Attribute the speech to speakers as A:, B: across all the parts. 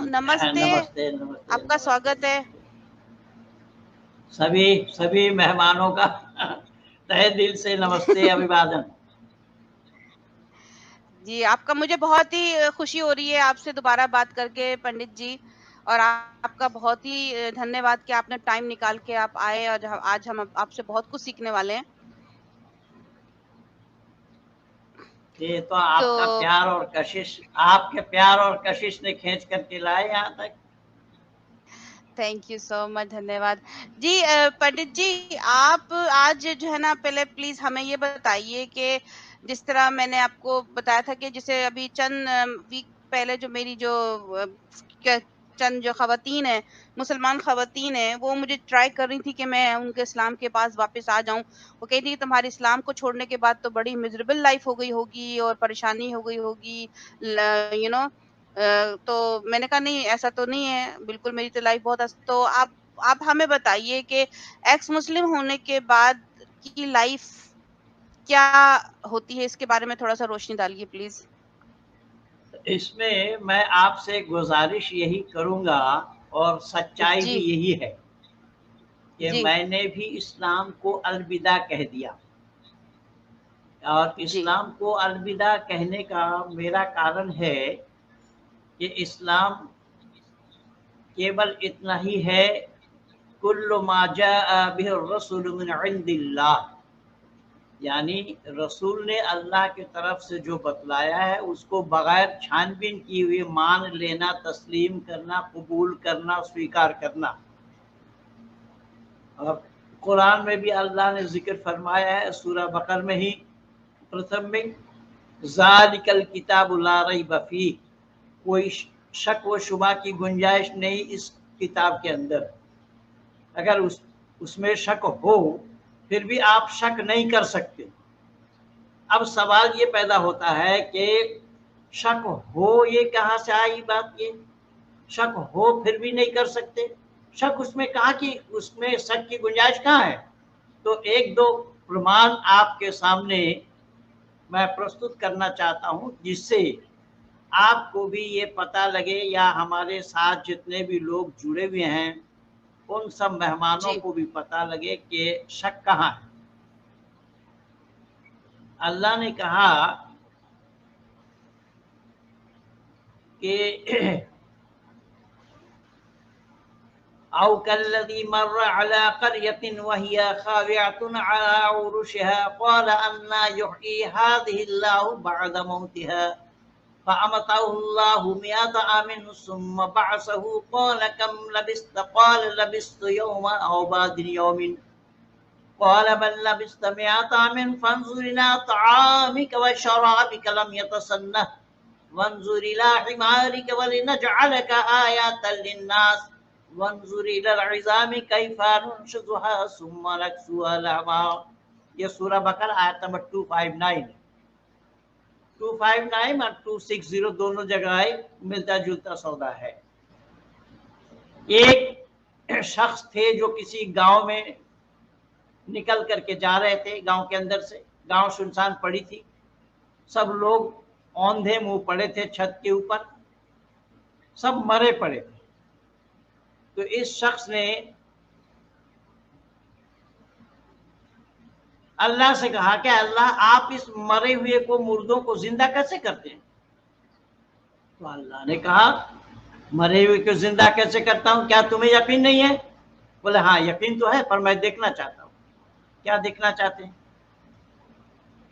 A: नमस्ते,
B: नमस्ते नमस्ते
A: आपका स्वागत है।
B: सभी मेहमानों का तहे दिल से नमस्ते अभिवादन।
A: जी, आपका मुझे बहुत ही खुशी हो रही है आपसे दोबारा बात करके पंडित जी, और आपका बहुत ही धन्यवाद कि आपने टाइम निकाल के आप आए, और आज हम आपसे बहुत कुछ सीखने वाले हैं।
B: ये तो
A: तो
B: आपके प्यार और कशिश ने खींच करके लाए यहाँ तक।
A: थैंक यू सो मच, धन्यवाद जी। पंडित जी, आप आज जो है ना, पहले प्लीज हमें ये बताइए कि जिस तरह मैंने आपको बताया था कि जैसे अभी चंद वीक पहले जो मेरी जो चंद जो खवातीन है, मुसलमान खवातीन है, वो मुझे ट्राई कर रही थी कि मैं उनके इस्लाम के पास वापस आ जाऊं। वो कह रही थी तुम्हारे इस्लाम को छोड़ने के बाद तो बड़ी मिजरेबल लाइफ हो गई होगी और परेशानी हो गई होगी, यू नो। तो मैंने कहा नहीं, ऐसा तो नहीं है, बिल्कुल मेरी तो लाइफ बहुत तो आप हमें बताइए कि एक्स मुस्लिम होने के बाद की लाइफ क्या होती है, इसके बारे में थोड़ा सा रोशनी डालिए प्लीज।
B: इसमें मैं आपसे गुजारिश यही करूंगा और सच्चाई
A: जी
B: भी यही है कि
A: जी
B: मैंने भी इस्लाम को अलविदा कह दिया। और
A: जी
B: इस्लाम को अलविदा कहने का मेरा कारण है कि इस्लाम केवल इतना ही है, कुल्लु मा जाअ बिहि रसूल मिन इंदिल्लाह, यानी रसूल ने अल्लाह की तरफ से जो बतलाया है उसको बगैर छानबीन किए हुए मान लेना, तस्लीम करना, कबूल करना, स्वीकार करना। और कुरान में भी अल्लाह ने जिक्र फरमाया है सूरह बकर में ही प्रथम में, ज़ालिकल किताबु ला रैब फीह, कोई शक व शुबा की गुंजाइश नहीं इस किताब के अंदर। अगर उसमें शक हो फिर भी आप शक नहीं कर सकते। अब सवाल ये पैदा होता है कि शक हो, ये कहाँ से आई बात? ये शक हो फिर भी नहीं कर सकते, शक उसमें कहाँ की, उसमें शक की गुंजाइश कहाँ है? तो एक दो प्रमाण आपके सामने मैं प्रस्तुत करना चाहता हूं, जिससे आपको भी ये पता लगे, या हमारे साथ जितने भी लोग जुड़े हुए हैं उन सब मेहमानों
A: जी
B: को भी पता लगे कि शक कहाँ है। अल्लाह ने कहा कि औ कल्लज़ी मर्र अला क़र्यतिन वहिय ख़ाविअतुन अला उरुशिहा क़ाल अन्ना युह्यी हाज़िहिल्लाहु बअद मौतिहा फ़अमतहुल्लाहु मिअत आमिन सुम्मा बअसहु क़ाल कम लबिस्त क़ाल लबिस्तु यौमन औ बअद यौमिन क़ाल बल लबिस्त मिअत आमिन फ़न्ज़ुर इला तआमिक व शराबिक लम यतसन्नह वन्जुर इला हिमारिक वलिनजअलक आयतन लिन्नास वन्जुर इलल इज़ामि कैफ़ा नुनशिज़ुहा सुम्मा नक्सुहा लहमा। ये सूरह बकरा आयत नंबर 259 और 260 दोनों जगह मिलता जुलता सौदा है। एक शख्स थे जो किसी गांव में निकल करके जा रहे थे, गांव के अंदर से। गांव सुनसान पड़ी थी, सब लोग औंधे मुंह पड़े थे छत के ऊपर, सब मरे पड़े थे। तो इस शख्स ने अल्लाह से कहा कि अल्लाह, आप इस मरे हुए को, मुर्दों को जिंदा कैसे करते हैं? तो अल्लाह ने कहा, मरे हुए को जिंदा कैसे करता हूं, क्या तुम्हें यकीन नहीं है? बोले हाँ यकीन तो है, पर मैं देखना चाहता हूं। क्या देखना चाहते हैं?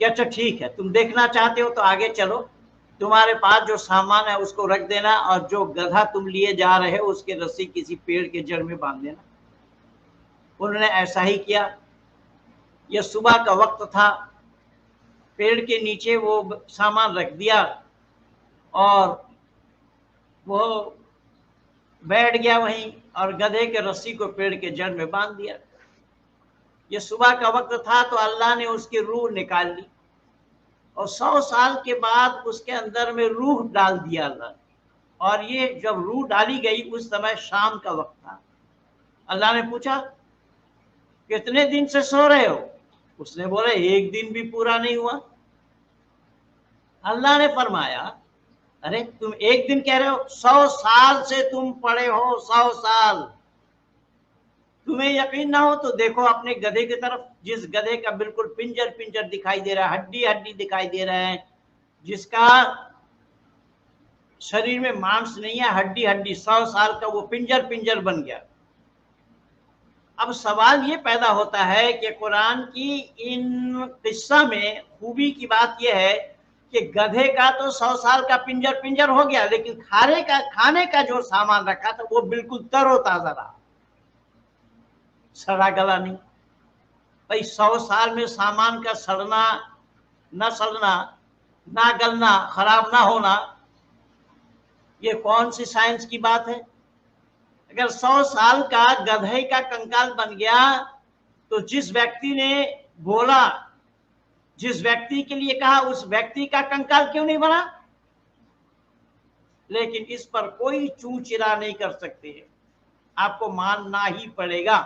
B: कि अच्छा ठीक है, तुम देखना चाहते हो तो आगे चलो, तुम्हारे पास जो सामान है उसको रख देना, और जो गधा तुम लिए जा रहे हो उसके रस्सी किसी पेड़ के जड़ में बांध देना। उन्होंने ऐसा ही किया। यह सुबह का वक्त था, पेड़ के नीचे वो सामान रख दिया और वो बैठ गया वहीं, और गधे के रस्सी को पेड़ के जड़ में बांध दिया। ये सुबह का वक्त था, तो अल्लाह ने उसकी रूह निकाल ली, और 100 साल के बाद उसके अंदर में रूह डाल दिया अल्लाह। और ये जब रूह डाली गई उस समय शाम का वक्त था। अल्लाह ने पूछा, कितने दिन से सो रहे हो? उसने बोला, एक दिन भी पूरा नहीं हुआ। अल्लाह ने फरमाया अरे तुम एक दिन कह रहे हो, 100 साल से तुम पढ़े हो, 100 साल। तुम्हें यकीन ना हो तो देखो अपने गधे की तरफ, जिस गधे का बिल्कुल पिंजर पिंजर दिखाई दे रहा है, हड्डी हड्डी दिखाई दे रहा है, जिसका शरीर में मांस नहीं है, हड्डी हड्डी, 100 साल का वो पिंजर पिंजर बन गया। अब सवाल ये पैदा होता है कि कुरान की इन किस्सा में खूबी की बात यह है कि गधे का तो 100 साल का पिंजर पिंजर हो गया, लेकिन खाने का जो सामान रखा था वो बिल्कुल तरोताजा रहा, सड़ा गला नहीं। भाई 100 साल में सामान का सड़ना, न सड़ना, ना गलना, खराब ना होना, ये कौन सी साइंस की बात है? अगर 100 साल का गधे का कंकाल बन गया तो जिस व्यक्ति ने बोला, जिस व्यक्ति के लिए कहा, उस व्यक्ति का कंकाल क्यों नहीं बना? लेकिन इस पर कोई चूचिरा नहीं कर सकते, आपको मानना ही पड़ेगा।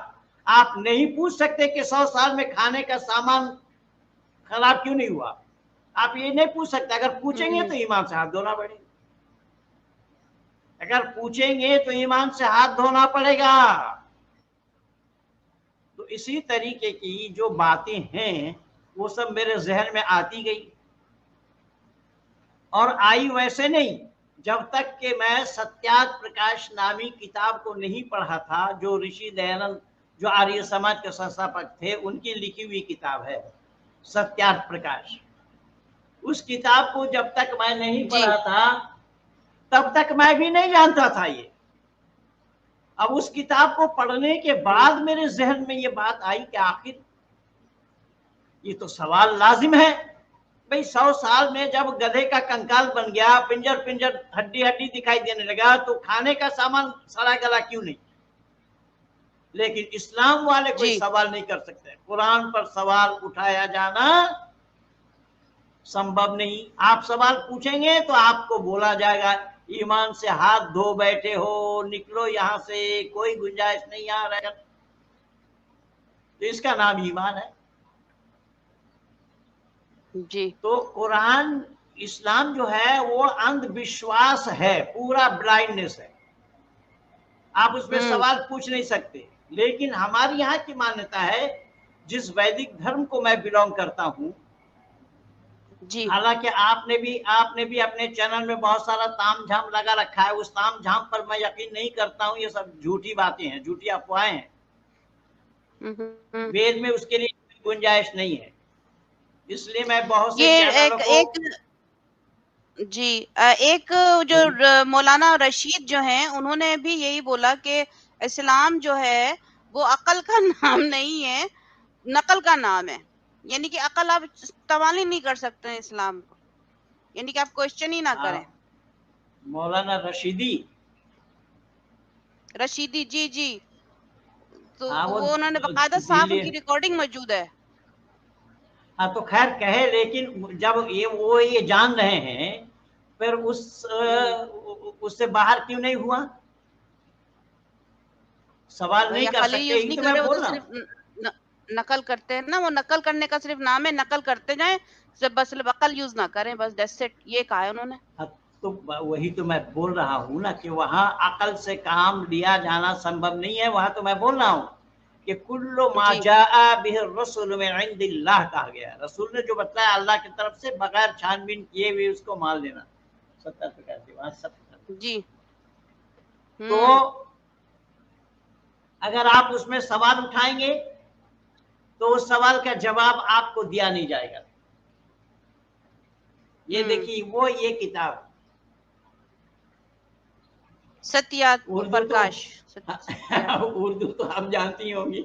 B: आप नहीं पूछ सकते कि 100 साल में खाने का सामान खराब क्यों नहीं हुआ, आप ये नहीं पूछ सकते। अगर पूछेंगे तो ईमान से हाथ धोना पड़ेगा, अगर पूछेंगे तो ईमान से हाथ धोना पड़ेगा। तो इसी तरीके की जो बातें हैं वो सब मेरे जहन में आती गई, और आई वैसे नहीं जब तक कि मैं सत्यार्थ प्रकाश नामी किताब को नहीं पढ़ा था, जो ऋषि दयानंद, जो आर्य समाज के संस्थापक थे, उनकी लिखी हुई किताब है सत्यार्थ प्रकाश। उस किताब को जब तक मैं नहीं पढ़ा था तब तक मैं भी नहीं जानता था ये। अब उस किताब को पढ़ने के बाद मेरे जहन में ये बात आई कि आखिर ये तो सवाल लाजिम है। भाई 100 साल में जब गधे का कंकाल बन गया, पिंजर पिंजर, हड्डी हड्डी दिखाई देने लगा, तो खाने का सामान सड़ा गला क्यों नहीं? लेकिन इस्लाम वाले कोई सवाल नहीं कर सकते, कुरान पर सवाल उठाया जाना संभव नहीं। आप सवाल पूछेंगे तो आपको बोला जाएगा ईमान से हाथ धो बैठे हो, निकलो यहां से, कोई गुंजाइश नहीं यहां रहेगा। तो इसका नाम ईमान है जी। तो कुरान, इस्लाम जो है वो अंधविश्वास है, पूरा ब्लाइंडनेस है, आप उसमें सवाल पूछ नहीं सकते। लेकिन हमारी यहाँ की मान्यता है, जिस वैदिक धर्म को मैं बिलोंग करता हूँ, हालांकि आपने भी अपने चैनल में बहुत सारा ताम झाम लगा रखा है, उस ताम झाम पर मैं यकीन नहीं करता हूँ, ये सब झूठी बातें हैं, झूठी अफवाहें हैं। वेद में उसके लिए गुंजाइश नहीं है, इसलिए मैं बहुत से चैनलों को
A: जी एक जो मौलाना रशीद जो हैं, उन्होंने भी यही बोला कि इस्लाम जो है वो अकल का नाम नहीं है, नकल का नाम है। यानी कि अकल आप इस्तेमाल ही नहीं कर सकते हैं इस्लाम को, यानी कि आप क्वेश्चन ही ना करें।
B: मौलाना रशीदी
A: जी जी, तो वो उन्होंने बकायदा साफ, उनकी रिकॉर्डिंग मौजूद है।
B: हाँ तो खैर कहे, लेकिन जब ये जान रहे हैं, फिर उससे बाहर क्यों नहीं हुआ? सवाल नहीं कर सकते,
A: यूज नहीं कर रहे, वो तो सिर्फ नकल करते हैं ना, वो नकल करने का सिर्फ नाम है, नकल करते जाएं, बस अकल यूज ना करें, बस दैट्स इट, ये कहा है उन्होंने।
B: तो वही तो मैं बोल रहा हूँ ना कि वहां अकल से काम लिया जाना संभव नहीं है। वहां तो मैं बोल रहा हूँ कि कुल्लु मा जाआ बिहि रसूल मिन इंदिल्लाह कहा गया, रसूल ने जो बताया अल्लाह की तरफ से, बगैर छानबीन किए हुए उसको मान लेना।
A: जी।
B: तो अगर आप उसमें सवाल उठाएंगे तो उस सवाल का जवाब आपको दिया नहीं जाएगा। ये देखिए, वो ये किताब
A: सत्यार्थ प्रकाश,
B: उर्दू तो आप जानती होंगी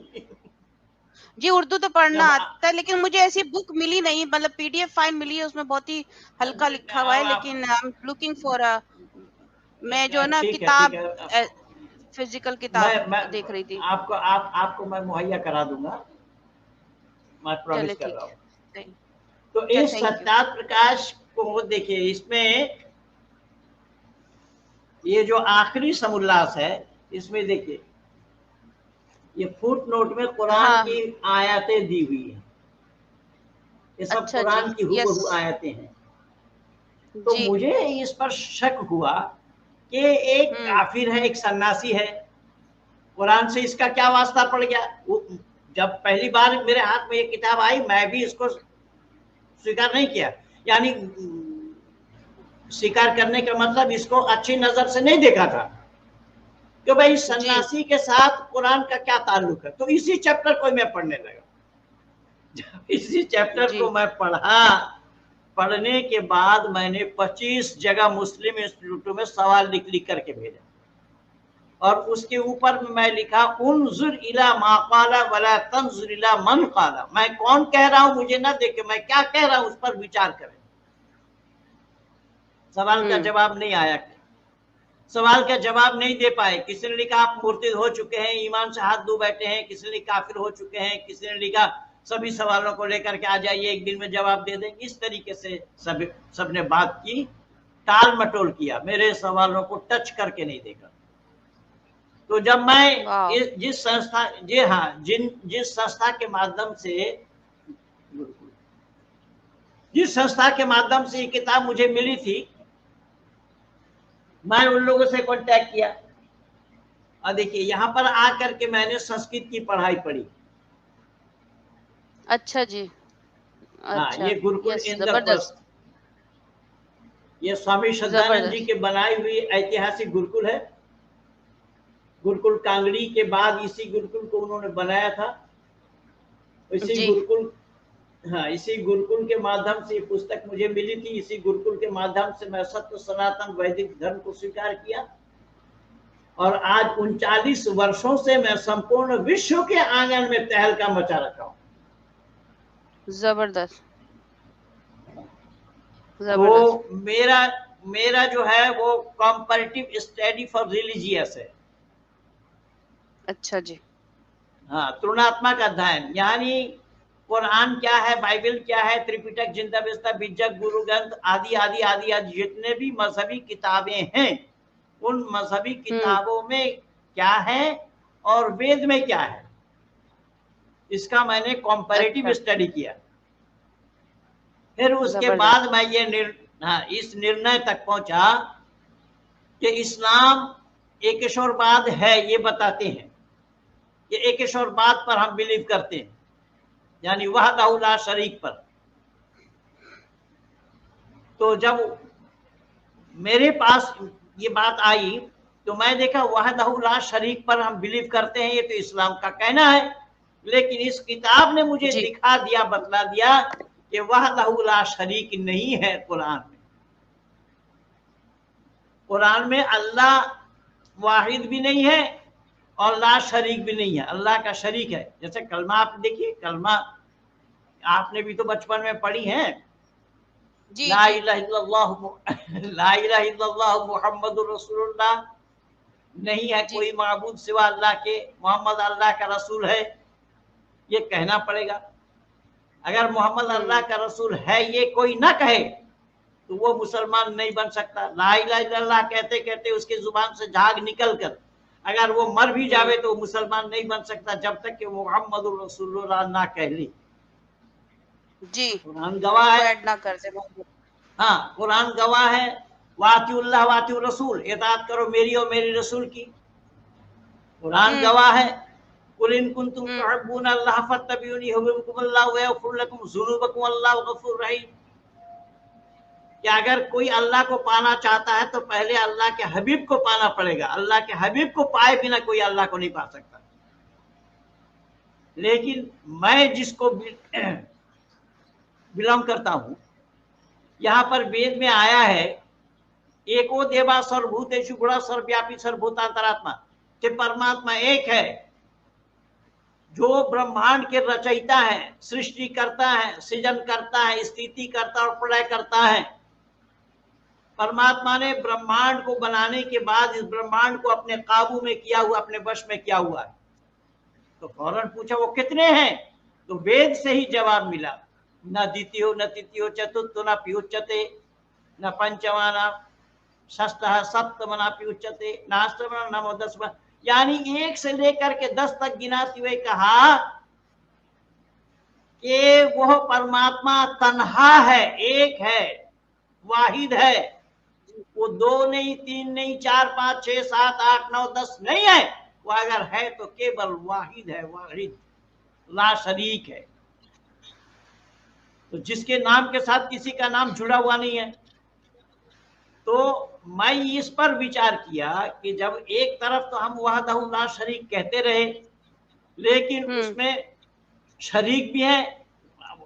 A: जी, उर्दू तो पढ़ना आता है, लेकिन मुझे ऐसी बुक मिली नहीं, मतलब पीडीएफ फाइल मिली है, उसमें बहुत ही हल्का लिखा हुआ है, लेकिन आई एम लुकिंग फॉर मैं जो ना किताब, फिजिकल किताब देख रही थी।
B: आपको मैं मुहैया करा दूंगा, मैं प्रॉमिस कर रहा हूँ। तो इस सत्यार्थ प्रकाश को देखिए, इसमें ये जो आखिरी समोल्लास है, इसमें देखिए ये फुट नोट में कुरान की आयतें दी हुई है, ये सब कुरान की हुबहू आयतें हैं। तो
A: जी।
B: मुझे इस पर शक हुआ कि एक काफिर है, एक सन्यासी है, कुरान से इसका क्या वास्ता पड़ गया। जब पहली बार मेरे हाथ में ये किताब आई, मैं भी इसको स्वीकार नहीं किया, यानी स्वीकार करने का मतलब इसको अच्छी नजर से नहीं देखा था कि भाई
A: जी।
B: सन्यासी के साथ कुरान का क्या ताल्लुक है। तो इसी चैप्टर को मैं पढ़ने लगा। जब इसी चैप्टर
A: जी।
B: को मैं पढ़ा, पढ़ने के बाद मैंने 25 जगह मुस्लिम इंस्टीट्यूटों में सवाल लिख लिख करके भेजा, और उसके ऊपर मैं लिखा उन्जुर इला मा क़ाला वला तंजुर इला मन क़ाला। मैं कौन कह रहा हूं मुझे ना देखे, मैं क्या कह रहा हूं उस पर विचार करें। सवाल का जवाब नहीं आया, सवाल का जवाब नहीं दे पाए। किसी ने लिखा आप मुर्तिद हो चुके हैं, ईमान से हाथ धो बैठे हैं, किसी ने लिखा काफिर हो चुके हैं, किसी ने लिखा सभी सवालों को लेकर के आ जाइए, एक दिन में जवाब दे देंगे। इस तरीके से सबने बात की, टाल मटोल किया, मेरे सवालों को टच करके नहीं देखा। तो जब मैं जिस संस्था, जी हाँ, जिस संस्था के माध्यम से, जिस संस्था के माध्यम से ये किताब मुझे मिली थी, मैं उन लोगों से कांटेक्ट किया, और देखिए यहाँ पर आकर के मैंने संस्कृत की पढ़ाई पढ़ी।
A: अच्छा जी।
B: हाँ,
A: अच्छा।
B: ये गुरुकुल
A: यस, जबरदस्त।
B: इंद्रप्रस्थ, ये स्वामी श्रद्धानंद जी
A: जबरदस्त।
B: के बनाई हुई ऐतिहासिक गुरुकुल है। गुरुकुल कांगड़ी के बाद इसी गुरुकुल को उन्होंने बनाया था। इसी
A: जी।
B: गुरुकुल, हाँ, इसी गुरुकुल के माध्यम से पुस्तक मुझे मिली थी। इसी गुरुकुल के माध्यम से मैं सत्य सनातन वैदिक धर्म को स्वीकार किया, और आज 39 वर्षों से मैं संपूर्ण विश्व के आंगन में तहलका मचा रखा हूं।
A: जबरदस्त। जबरदस्त।
B: तो मेरा जो है वो कॉम्पैरेटिव स्टडी फॉर रिलीजियस है।
A: अच्छा जी।
B: हाँ, तुलनात्मक अध्ययन, यानी कुरान क्या है, बाइबल क्या है, त्रिपिटक, जिंदा बिस्ता, बिजक, गुरु ग्रंथ आदि आदि आदि आदि जितने भी मजहबी किताबें हैं, उन मजहबी किताबों में क्या है और वेद में क्या है, इसका मैंने कॉम्पैरेटिव
A: अच्छा।
B: स्टडी किया। फिर उसके
A: जबरदस्त।
B: बाद मैं इस निर्णय तक पहुंचा कि इस्लाम एकेश्वरवाद है, ये बताते हैं, ये एकेश्वरवाद पर हम बिलीव करते हैं, यानी वहदहू ला शरीक पर। तो जब मेरे पास ये बात आई तो मैं देखा वहदहू ला शरीक पर हम बिलीव करते हैं, ये तो इस्लाम का कहना है, लेकिन इस किताब ने मुझे
A: जी।
B: दिखा दिया, बतला दिया कि वहदहू ला शरीक नहीं है कुरान में। कुरान में अल्लाह वाहिद भी नहीं है और ला शरीक भी नहीं है, अल्लाह का शरीक है। जैसे कलमा आप देखिए, कलमा आपने भी तो बचपन में पढ़ी है,
A: जी।
B: ला
A: जी।
B: इलाहा इल्लल्लाह, ला इलाहा इल्लल्लाह मुहम्मदुर रसूलुल्लाह, नहीं है
A: जी।
B: कोई माबूद सिवा अल्लाह के, मोहम्मद अल्लाह का रसूल है, ये कहना पड़ेगा। अगर मोहम्मद अल्लाह का रसूल है ये कोई ना कहे तो वो मुसलमान नहीं बन सकता। ला इलाहा इल्लल्लाह कहते कहते उसकी जुबान से झाग निकल कर अगर वो मर भी जावे तो मुसलमान नहीं बन सकता जब तक कि मोहम्मद रसूलुल्लाह ना कह ली।
A: जी।
B: कुरान गवाह
A: वो
B: है।
A: ऐड ना कर दे।
B: हाँ, कुरान गवाह है, वातिउल्लाह वातिउर रसूल, इताअत करो मेरी और मेरी रसूल की। कुरान गवाह है, कुल इन कुंतुम तुहिब्बूना अल्लाह फत्तबिऊनी युहब्बुकुमुल्लाह व यगफिर लकुम ज़ुनूबकुम वल्लाहु गफूरुर रहीम। कि अगर कोई अल्लाह को पाना चाहता है तो पहले अल्लाह के हबीब को पाना पड़ेगा, अल्लाह के हबीब को पाए बिना कोई अल्लाह को नहीं पा सकता। लेकिन मैं जिसको बिलोंग करता हूं, यहां पर वेद में आया है एको देवा सर्वभूतेषु गुणा सर्वव्यापी सर्वभूतांतरात्मा, कि परमात्मा एक है जो ब्रह्मांड के रचयिता है, सृष्टि करता है, सृजन करता है, स्थिति करता और प्रलय करता है। परमात्मा ने ब्रह्मांड को बनाने के बाद इस ब्रह्मांड को अपने काबू में किया हुआ, अपने वश में किया हुआ है। तो फौरन पूछा वो कितने हैं, तो वेद से ही जवाब मिला, न द्वितीयो न तृतीयो चतुर्थो न प्युच्यते न पंचमा न षष्ठः सप्तम न प्युच्यते न अष्टम नवो दसवां, यानी 1 से लेकर के 10 तक गिनाते हुए कहा कि वह परमात्मा तन्हा है, एक है, वाहिद है। वो 2 नहीं, 3 नहीं, 4 5 6 7 8 9 10 नहीं है। वो अगर है तो केवल वाहिद है, वाहिद, ला शरीक है। तो जिसके नाम के साथ किसी का नाम जुड़ा हुआ नहीं है। तो मैं इस पर विचार किया कि जब एक तरफ तो हम वहदहू ला शरीक कहते रहे, लेकिन उसमें शरीक भी है।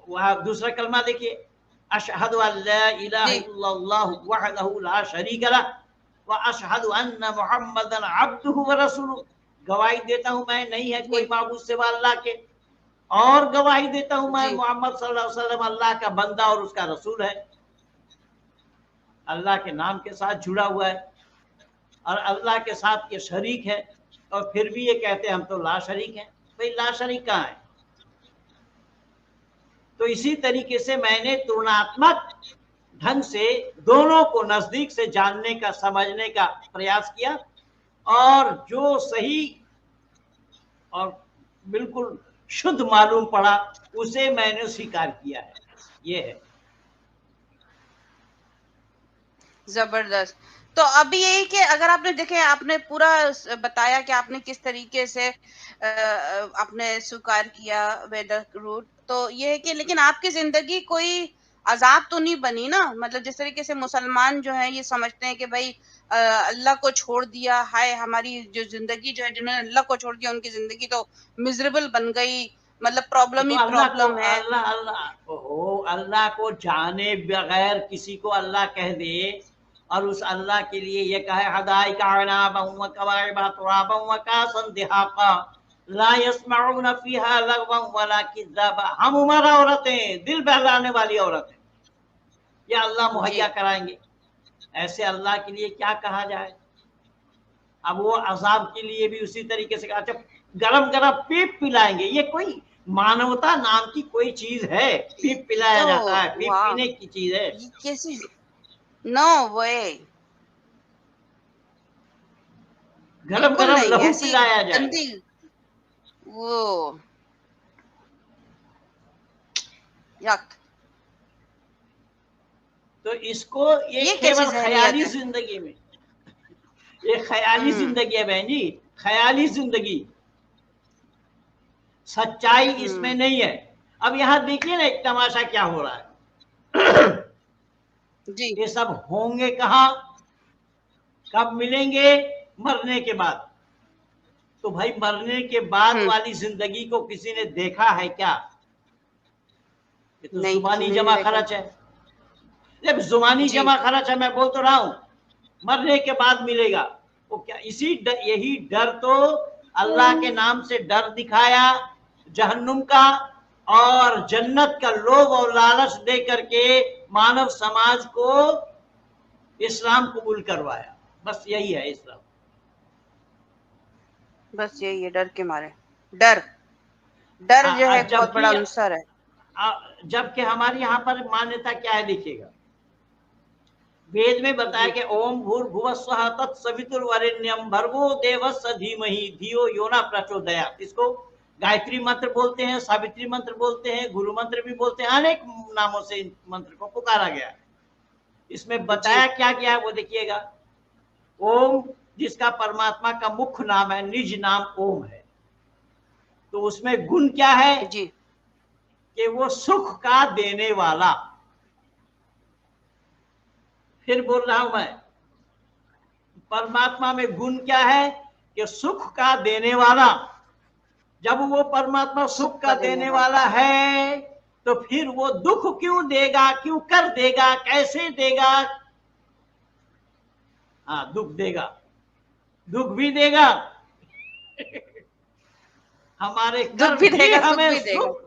B: वह दूसरा कलमा देखिए, अशहदु अल्ला इलाहा इल्लल्लाह वहदहू ला शरीक लह व अशहदु अन्ना मुहम्मदन अब्दुहु व रसूलुहु। गवाही देता हूं मैं नहीं है कोई माबूद सिवा अल्लाह के, और गवाही देता हूं मैं मोहम्मद सल्लल्लाहु अलैहि वसल्लम अल्लाह का बंदा और उसका रसूल है। अल्लाह के नाम के साथ जुड़ा हुआ है और अल्लाह के साथ ये शरीक है, और फिर भी ये कहते हैं हम तो ला शरीक हैं। भाई ला शरीक कहाँ है? तो इसी तरीके से मैंने तुलनात्मक ढंग से दोनों को नजदीक से जानने का, समझने का प्रयास किया, और जो सही और बिल्कुल शुद्ध मालूम पड़ा उसे मैंने स्वीकार किया है। ये है।
A: जबरदस्त। तो अभी यही कि अगर आपने देखे, आपने पूरा बताया कि आपने किस तरीके से आपने स्वीकार किया वेदक रूट, तो ये है कि लेकिन आपकी जिंदगी कोई आजाद तो नहीं बनी ना। मतलब जिस तरीके से मुसलमान जो है ये समझते हैं कि भाई अल्लाह को छोड़ दिया, हाय हमारी जो जिंदगी जो है, जिन्होंने अल्लाह को छोड़ दिया उनकी जिंदगी तो मिजरेबल बन गई, मतलब प्रॉब्लम
B: तो
A: ही
B: अल्लाह को,
A: प्रॉब्लम है।
B: अल्लाह को जाने बगैर किसी को अल्लाह कह दे, और उस अल्लाह के लिए ये कहे हदाई हम उमर औरतें, दिल बहलाने वाली औरतें, ये अल्लाह मुहैया कराएंगे। ऐसे अल्लाह के लिए क्या कहा जाए? अब वो अजाब के लिए भी उसी तरीके से, अच्छा गरम गरम पीप पिलाएंगे, ये कोई मानवता नाम की कोई चीज है? पीप पिलाया जाता है, पीप पीने की चीज है?
A: कैसी? नो वे,
B: गरम गरम लहू पिलाया जाए?
A: गंदी वो यक।
B: तो इसको ये केवल ख्याली जिंदगी में, ये ख्याली जिंदगी है बहन जी, ख्याली जिंदगी, सच्चाई इसमें नहीं है। अब यहाँ देखिए ना एक तमाशा क्या हो रहा है।
A: जी।
B: ये सब होंगे कहाँ, कब मिलेंगे? मरने के बाद। तो भाई मरने के बाद वाली जिंदगी को किसी ने देखा है क्या? ये तो जुबानी जमा खर्च है। जब जुबानी जमा खर्च है, मैं बोल तो रहा हूं मरने के बाद मिलेगा। वो क्या यही डर तो अल्लाह के नाम से डर दिखाया जहन्नुम का, और जन्नत का लोभ और लालच दे करके मानव समाज को इस्लाम कबूल करवाया। बस यही है इस्लाम।
A: बस यही है, डर के मारे। डर जो है बहुत बड़ा अंसर है।
B: जबकि हमारे यहाँ पर मान्यता क्या है देखिएगा, वेद में बताया कि ओम भूर्भुवः स्वः तत्सवितुर्वरेण्यं भर्गो देवस्य धीमहि धियो यो न प्रचोदयात्। इसको गायत्री मंत्र बोलते हैं, सावित्री मंत्र बोलते हैं, गुरु मंत्र भी बोलते हैं, अनेक नामों से इन मंत्र को पुकारा गया है। इसमें बताया क्या गया है वो देखिएगा। ओम, जिसका परमात्मा का मुख्य नाम है, निज नाम ओम है, तो उसमें गुण क्या है
A: जी?
B: कि वो सुख का देने वाला। फिर बोल रहा हूं मैं, परमात्मा में गुण क्या है कि सुख का देने वाला। जब वो परमात्मा सुख का देने वाला है तो फिर वो दुख क्यों देगा, क्यों कर देगा, कैसे देगा? हाँ, दुख देगा, दुख भी देगा। हमारे कर्म ही हमें सुख,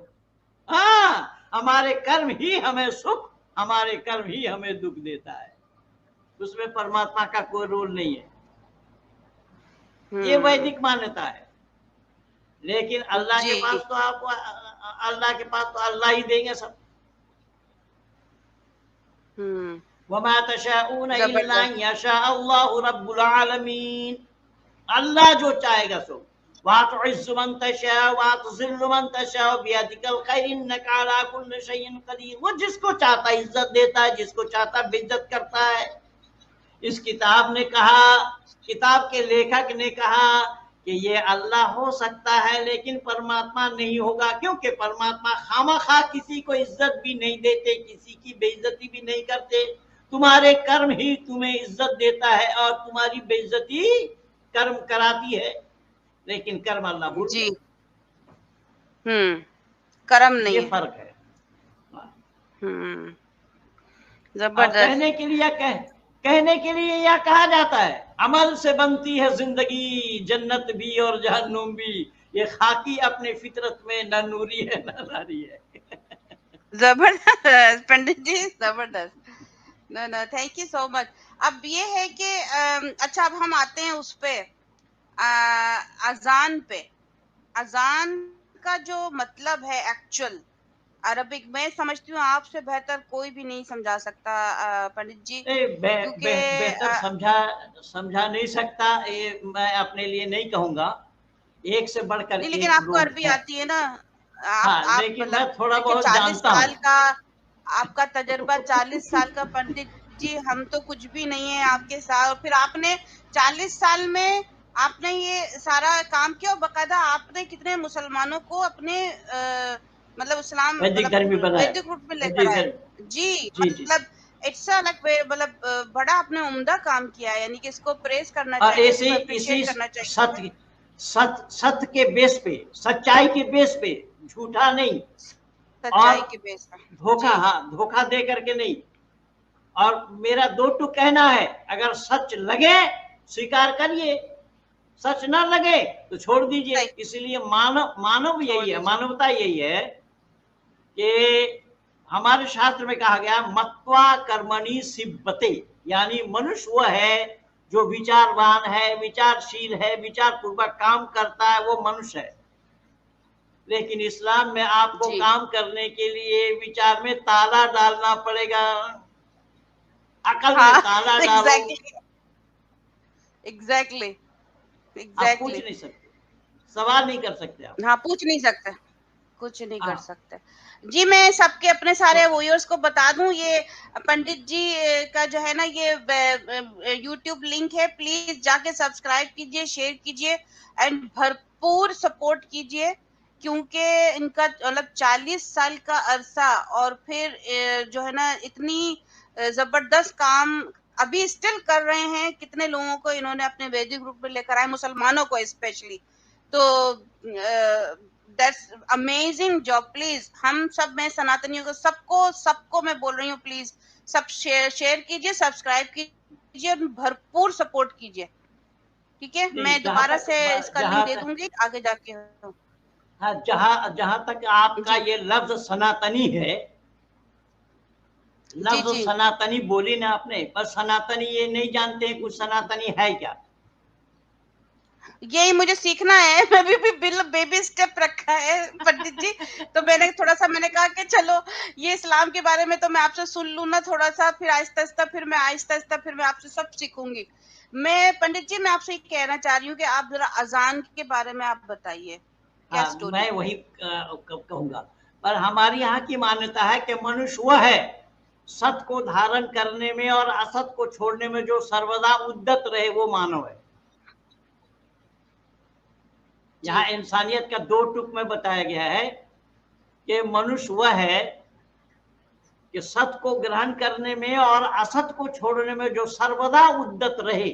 B: हाँ हमारे कर्म ही हमें सुख, हमारे कर्म ही हमें दुख देता है। उसमें परमात्मा का कोई रोल नहीं है। ये वैदिक मान्यता है। लेकिन अल्लाह के पास तो आपको, अल्लाह के पास तो अल्लाह ही देंगे सब। वमा तशाऊन इल्ला यशा अल्लाहु रब्बुल आलमीन। अल्लाह जो चाहेगा सो। वातुइज्जु मन तशा वातुज़िल्लु मन तशा बियदिकल खैर इन्नका अला कुल्लि शैइन कदीर। वो जिसको चाहता इज्जत देता है, जिसको चाहता बेइज्जत करता है। इस किताब ने कहा, किताब के लेखक ने कहा कि ये अल्लाह हो सकता है लेकिन परमात्मा नहीं होगा, क्योंकि परमात्मा खामखा किसी को इज्जत भी नहीं देते, किसी की बेइज्जती भी नहीं करते। तुम्हारे कर्म ही तुम्हें इज्जत देता है और तुम्हारी बेइज्जती कर्म कराती है, लेकिन कर्म अल्लाह भूल
A: जी। कर्म नहीं
B: ये
A: है।
B: फर्क है।
A: जबरदस्त।
B: कहने के लिए यह कहा जाता है, अमल से बनती है जिंदगी, जन्नत भी और जहन्नुम भी। ये खाकी अपने फितरत में न नूरी है न नारी है।
A: जबरदस्त पंडित जी, जबरदस्त। No, thank you so much. अब ये है कि अच्छा, अब हम आते हैं उस पे, अजान पे। अजान का जो मतलब है एक्चुअल अरबिक में, समझती हूँ आपसे बेहतर कोई भी नहीं समझा सकता पंडित जी, क्योंकि
B: बेहतर समझा नहीं सकता, ये मैं अपने लिए नहीं कहूंगा। एक से बढ़कर
A: नहीं, लेकिन
B: एक
A: आपको
B: लोग
A: अरबी
B: हैं।
A: आती है ना।
B: हाँ,
A: आप
B: लेकिन मैं
A: मतलब
B: थोड़ा
A: देखिए,
B: बहुत
A: 40
B: जानता
A: साल
B: हूँ।
A: का आपका तजर्बा, 40 साल का पंडित जी, हम तो कुछ भी नहीं है आपके साथ। और फिर आपने 40 साल में आपने ये सारा काम किया, और बकायदा आपने कितने मुसलमानों को अपने मतलब इस्लाम,
B: वैदिक
A: मतलब
B: धर्म भी बनाया,
A: वैदिक रूट में लेकर
B: वैदिक
A: आए।
B: धर्म।
A: जी,
B: जी जी।
A: मतलब इट्स लाइक, मतलब बड़ा आपने उम्दा काम किया है, यानी कि इसको प्रेस करना
B: और
A: चाहिए,
B: ऐसे
A: इसको
B: इसी
A: अप्रिशिएट करना चाहिए।
B: सत्य के बेस पे, सच्चाई के बेस पे, झूठा नहीं और
A: सच्चाई के बेस पर।
B: धोखा,
A: जी,
B: हाँ, धोखा दे करके नहीं। और मेरा दो टूक कहना है, अगर सच लगे स्वीकार करिए, सच ना लगे तो छोड़ दीजिए।
A: सही,
B: इसलिए मानव
A: छोड़
B: यही है,
A: दीजिए।
B: मानवता यही है कि हमारे शास्त्र में कहा गया मत्वा कर्मणि सिद्धते, यानी मनुष्य वह है जो विचारवान है, विचारशील है, विचार पूर्वक काम करता है, वो मनुष्य है। लेकिन इस्लाम में आपको
A: जी,
B: काम करने के लिए विचार में ताला डालना पड़ेगा, अकल में
A: हाँ,
B: ताला डालो।
A: एग्जैक्टली, एग्जैक्टली,
B: आप पूछ
A: एग्जैक्टली।
B: नहीं सकते, सवाल नहीं कर सकते आप।
A: हाँ, पूछ नहीं सकते, कुछ नहीं कर
B: हाँ,
A: सकते। जी, मैं सबके अपने
B: तो
A: सारे व्यूअर्स को बता दूं, ये पंडित जी का जो है ना, ये यूट्यूब लिंक है, प्लीज जाके सब्सक्राइब कीजिए, शेयर कीजिए एंड भरपूर सपोर्ट कीजिए, क्योंकि इनका मतलब 40 साल का अरसा, और फिर जो है ना, इतनी जबरदस्त काम अभी स्टिल कर रहे हैं। कितने लोगों को इन्होंने अपने वैदिक रूप में लेकर आए, मुसलमानों को स्पेशली। तो दैट्स अमेजिंग जॉब। प्लीज हम सब, मैं सनातनियों को, सबको मैं बोल रही हूँ, प्लीज सब शेयर कीजिए, सब्सक्राइब कीजिए और भरपूर सपोर्ट कीजिए। ठीक है,
B: नहीं,
A: मैं दोबारा से इसका लिंक
B: जहां
A: दे
B: तक
A: दूंगी आगे जाके।
B: हाँ, जहां तक आपका
A: जी,
B: ये लफ्ज सनातनी है,
A: जी,
B: लफ्ज
A: जी।
B: सनातनी बोली ना आपने, पर सनातनी ये नहीं जानते हैं कुछ सनातनी है क्या।
A: यही मुझे सीखना है। मैं भी बेबी स्टेप रखा है पंडित जी। तो मैंने कहा कि चलो, ये इस्लाम के बारे में तो मैं आपसे सुन लूं ना थोड़ा सा, फिर आहिस्ता आहिस्ता फिर मैं आपसे सब सीखूंगी। मैं पंडित जी, मैं आपसे ये कहना चाह रही हूँ कि आप जरा अजान के बारे में आप बताइए, क्या
B: हाँ,
A: स्टोरी
B: मैं
A: है।
B: वही कहूंगा। पर हमारी यहाँ की मान्यता है कि मनुष्य वह है सत्य को धारण करने में और असत को छोड़ने में जो सर्वदा उद्यत रहे, वो मानव है। यहाँ
A: जी,
B: इंसानियत का दो टुक में बताया गया है कि मनुष्य वह है कि सत्य को ग्रहण करने में और असत को छोड़ने में जो सर्वदा उद्यत रहे,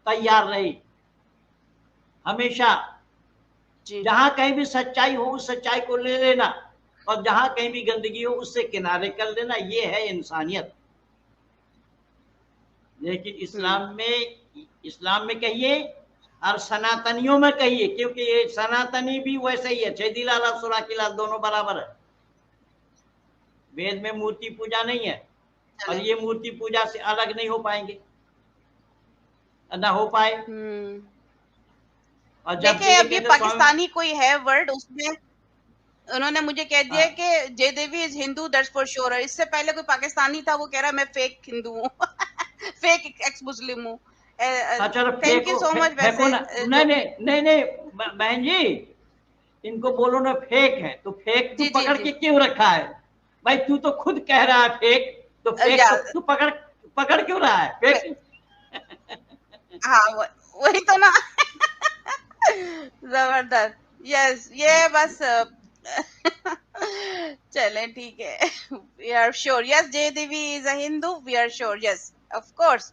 B: तैयार रहे, हमेशा।
A: जी,
B: जहां कहीं भी सच्चाई हो उस सच्चाई को ले लेना, और जहां कहीं भी गंदगी हो उससे किनारे कर लेना, ये है इंसानियत। लेकिन इस्लाम में कहिए और सनातनियों में कहिए, क्योंकि ये सनातनी भी वैसे ही है, छेदीलाल और सुराकीलाल दोनों बराबर है। वेद में मूर्ति पूजा नहीं है, और
A: चले।
B: ये मूर्ति पूजा से अलग नहीं हो पाएंगे, ना हो पाए। और जब
A: देखिए,
B: ये
A: अब ये
B: कहते स्वामी,
A: पाकिस्तानी कोई है वर्ड, उसमें उन्होंने मुझे कह दिया
B: हाँ,
A: कि Jai Devi is Hindu, that's for sure. इससे पहले कोई पाकिस्तानी था, वो कह रहा है मैं फेक हिंदू हूँ। फेक एक्स मुस्लिम हूँ।
B: हाँ, चलो
A: थैंक यू
B: फेंको
A: सो मच
B: फेंको
A: वैसे
B: ना, नहीं
A: जो
B: नहीं नहीं नहीं, बहन जी, इनको बोलो ना फेक है, तो फेक तू
A: जी जी
B: पकड़
A: जी
B: के क्यों रखा है? भाई तू तो खुद कह रहा है फेक, तो फेक
A: या
B: तो तू पकड़ पकड़ क्यों रहा है फेक?
A: हाँ वही तो ना। जबरदस्त। यस, ये बस चले ठीक है। We are sure, yes Jai Devi is a Hindu, we are sure, yes of course.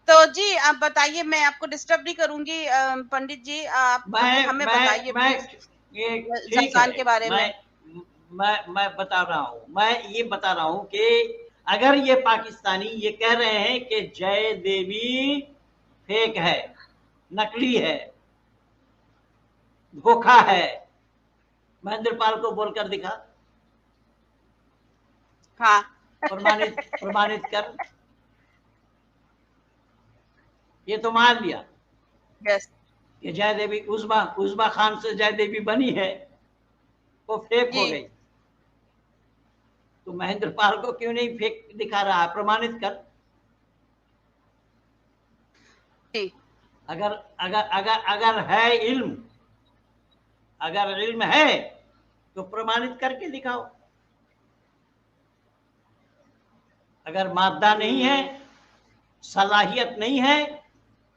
A: तो जी आप बताइए, मैं आपको डिस्टर्ब नहीं करूंगी। पंडित जी आप अभी हमें बताइए
B: मैं
A: प्लीज
B: ये ठीक
A: जमखान
B: है।
A: के बारे में।
B: मैं बता रहा हूँ, मैं ये बता रहा हूँ कि अगर ये पाकिस्तानी ये कह रहे हैं कि जय देवी फेक है, नकली है, धोखा है, महेंद्र पाल को बोलकर दिखा,
A: हाँ।
B: प्रमाणित कर। ये तो मान लिया
A: यस
B: कि जय देवी उज़्मा उज़्मा खान से जय देवी बनी है, वो फेक
A: जी
B: हो गई। तो महेंद्र पाल को क्यों नहीं फेक दिखा रहा है? प्रमाणित कर।
A: जी
B: अगर अगर अगर अगर है इल्म, अगर इल्म है तो प्रमाणित करके दिखाओ। अगर मादा नहीं है,
A: हम्म
B: सलाहियत नहीं है,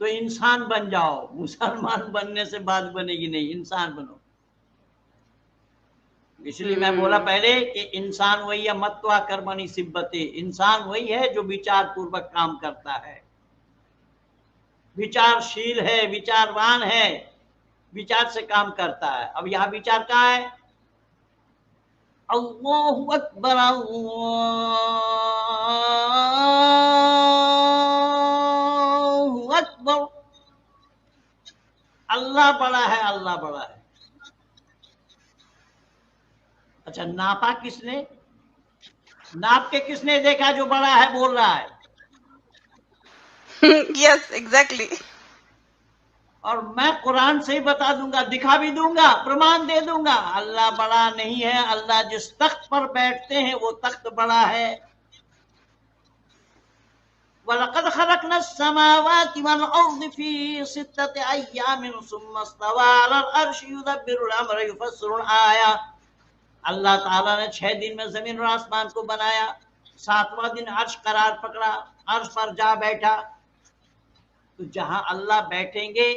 B: तो इंसान बन जाओ। मुसलमान बनने से बात बनेगी नहीं, इंसान बनो। इसलिए मैं बोला
A: हम्म
B: पहले कि इंसान वही है, मत्वा कर्मणि सिब्बते, इंसान वही है जो विचार पूर्वक काम करता है, विचारशील है, विचारवान है, विचार से काम करता है। अब यहाँ विचार कहाँ है? अल्लाहु अकबर, अल्लाहु अकबर। अल्लाह बड़ा है, अल्लाह बड़ा है। अच्छा, नापा किसने? नाप के किसने देखा जो बड़ा है बोल रहा है?
A: Yes exactly.
B: और मैं कुरान से ही बता दूंगा, दिखा भी दूंगा, प्रमाण दे दूंगा। अल्लाह बड़ा नहीं है, अल्लाह जिस तख्त पर बैठते हैं वो तख्त बड़ा है। वलक़द खलक़ना अस्समावाति वल अर्ज़ फ़ी सित्तति अय्यामिन सुम्मा इस्तवा अलल अर्शि युदब्बिरुल अम्र युफ़स्सिरुल आयात। अल्लाह ताला ने 6 दिन में जमीन और आसमान को बनाया, 7वां दिन अर्श करार पकड़ा, अर्श पर जा बैठा। तो जहां अल्लाह बैठेंगे,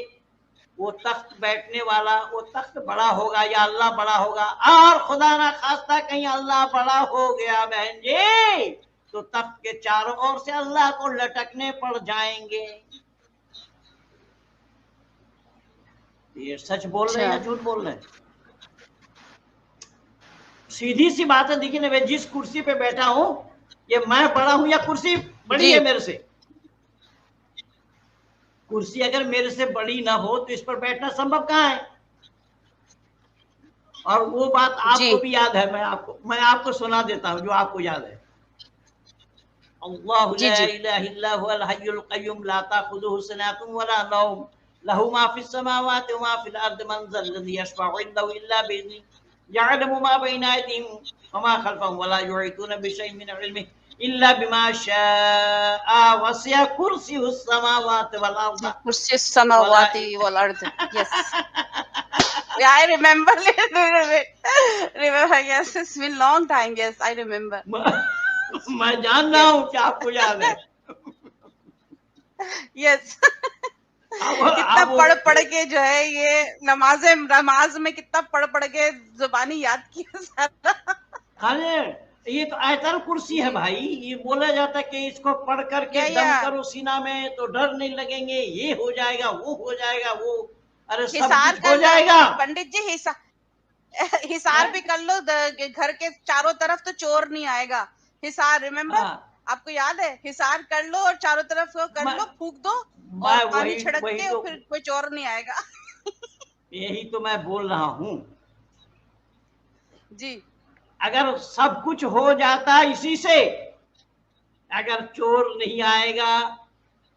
B: वो तख्त बैठने वाला, वो तख्त बड़ा होगा या अल्लाह बड़ा होगा? और खुदा ना खास्ता कहीं अल्लाह बड़ा हो गया बहन जी, तो तख्त के चारों ओर से अल्लाह को लटकने पड़ जाएंगे। ये सच बोल रहे हैं
A: अच्छा
B: या झूठ बोल रहे हैं? सीधी सी बात है। देखिए ना, मैं जिस कुर्सी पे बैठा हूं, ये मैं बड़ा हूं या कुर्सी बड़ी
A: जी
B: है मेरे से? कुर्सी अगर मेरे से बड़ी ना हो तो इस पर बैठना संभव कहां है? और वो बात
A: जी
B: आपको भी याद है, मैं आपको सुना देता हूं जो आपको याद है। अल्लाहु
A: जी
B: ला
A: जी
B: इलाहा इल्ला हुवल हय्युल क़य्यूम ला ताख़ुज़ुहु सिनतुन वला नौम लहु मा फ़िस समावाति व मा फ़िल अर्दि मन ज़ल्लज़ी यशफ़अु इंदहु इल्ला बिइज़निहि यअलमु मा बैना अयदीहिम व मा ख़ल्फ़हुम व ला युहीतूना बिशैइन मिन इल्मिहि इल्ला बिमा शाअ वसिअ कुर्सियुस समावाति वल अर्द
A: कुर्सी
B: वला
A: समावाति वल अर्द। Yes I remember little bit. Remember, yes, it's been long time. Yes, I remember.
B: मैं जान रहा
A: Yes,
B: हूं कि आपको याद है।
A: yes. कितना
B: अब वो
A: पढ़ पढ़ के जो है ये नमाज में कितना पढ़ पढ़ के जुबानी याद किया सारा।
B: अरे ये तो आयतल कुर्सी है
A: जी
B: भाई। ये बोला जाता है कि इसको पढ़ करके
A: या
B: दम करो सीना में तो डर नहीं लगेंगे, ये हो जाएगा, वो हो जाएगा, वो अरे सब
A: हिसार
B: कुछ हो
A: कर लो
B: जाएगा।
A: पंडित जी, हिसार भी
B: है?
A: कर लो। घर के चारों तरफ तो चोर नहीं आएगा। हिसार रिमेम्बर,
B: हाँ,
A: आपको याद है? हिसार कर लो और चारों तरफ को कर
B: मैं
A: लो, फूक दो और
B: मैं
A: पानी
B: वही
A: छिड़क
B: वही
A: के, और
B: तो
A: फिर कोई चोर नहीं आएगा।
B: यही तो मैं बोल रहा हूं।
A: जी
B: अगर सब कुछ हो जाता इसी से, अगर चोर नहीं आएगा,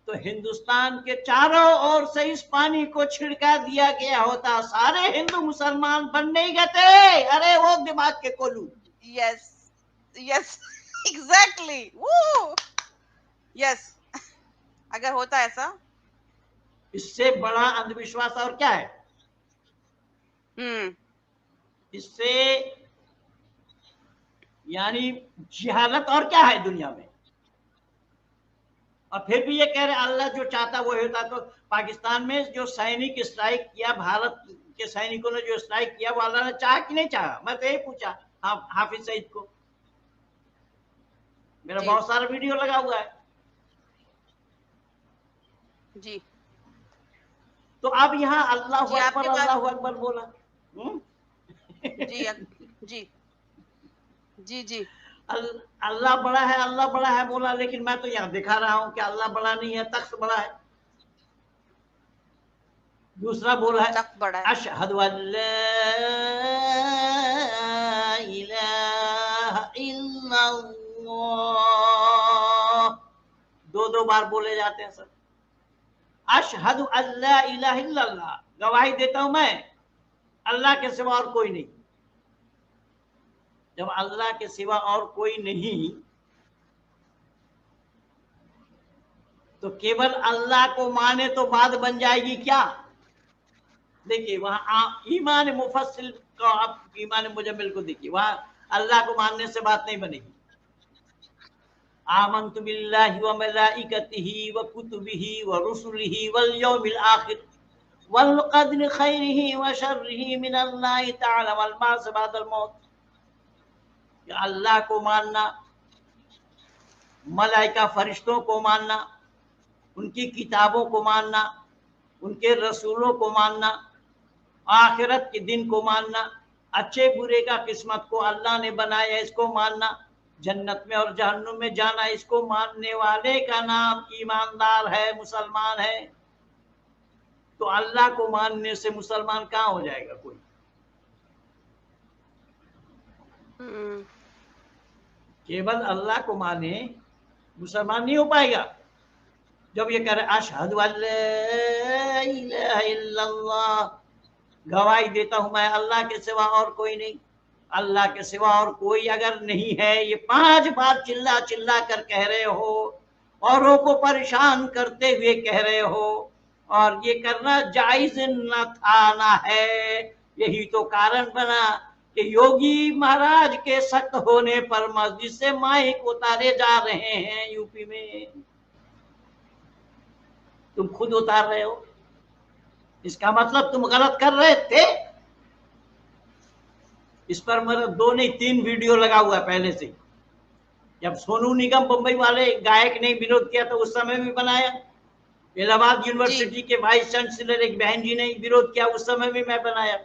B: तो हिंदुस्तान के चारों ओर से इस पानी को छिड़का दिया गया होता, सारे हिंदू मुसलमान बन नहीं गए। अरे वो दिमाग के कोलू।
A: यस यस एग्जैक्टली वो यस। अगर होता ऐसा।
B: इससे बड़ा अंधविश्वास और क्या है? इससे यानी जिहालत और क्या है दुनिया में। और फिर भी ये कह रहे अल्लाह जो चाहता वो होता। तो पाकिस्तान में जो सैनिक स्ट्राइक किया, भारत के सैनिकों ने जो स्ट्राइक किया, वो अल्लाह ने चाहा कि नहीं चाहा? मैं तो यही पूछा हाफिज सईद को। मेरा बहुत सारा वीडियो लगा हुआ है
A: जी।
B: तो अब यहाँ अल्लाह अकबर बोला।
A: जी जी जी जी
B: अल्लाह बड़ा है, अल्लाह बड़ा है बोला, लेकिन मैं तो यहाँ दिखा रहा हूं कि अल्लाह बड़ा नहीं है, तख्त बड़ा है। दूसरा बोला है
A: तख्त बड़ा है।
B: अशहदु अल्ला इलाहा इल्लल्लाह, दो बार बोले जाते हैं सब। अशहदु अल्ला इलाहा इल्लल्लाह, गवाही देता हूं मैं अल्लाह के सिवा और कोई नहीं। जब अल्लाह के सिवा और कोई नहीं, तो केवल अल्लाह को माने तो बात बन जाएगी क्या? देखिए वहां ईमान मुफस्सिल का, आप ईमान मुजम्मिल को देखिए, वहां अल्लाह को मानने से बात नहीं बनेगी। आमन्तु बिल्लाहि व मलाइकतिही व कुतुबिही व रुसुलिही वल यौमिल आखिर वल क़द्रि खैरिही व शर्रिही मिनल्लाहि तआला वल बास बादल मौत। अल्लाह को मानना, मलाइका फरिश्तों को मानना, उनकी किताबों को मानना, उनके रसूलों को मानना, आखिरत के दिन को मानना, अच्छे बुरे का किस्मत को अल्लाह ने बनाया इसको मानना, जन्नत में और जहन्नुम में जाना, इसको मानने वाले का नाम ईमानदार है, मुसलमान है। तो अल्लाह को मानने से मुसलमान कहाँ हो जाएगा कोई? केवल अल्लाह को माने मुसलमान नहीं हो पाएगा। जब ये कह रहे अशहदु अल्ला इलाहा इल्लल्लाह, गवाही देता हूं मैं अल्लाह के सिवा और कोई नहीं, अल्लाह के सिवा और कोई अगर नहीं है, ये 5 बार चिल्ला चिल्ला कर कह रहे हो, औरों को परेशान करते हुए कह रहे हो, और ये करना जायज न था ना है। यही तो कारण बना कि योगी महाराज के सख्त होने पर मस्जिद से माइक उतारे जा रहे हैं यूपी में। तुम खुद उतार रहे हो, इसका मतलब तुम गलत कर रहे थे। इस पर मेरा 2 नहीं 3 वीडियो लगा हुआ है पहले से। जब सोनू निगम बंबई वाले गायक ने विरोध किया तो उस समय भी बनाया। इलाहाबाद यूनिवर्सिटी के वाइस चांसलर एक बहन जी ने विरोध किया, उस समय भी मैं बनाया,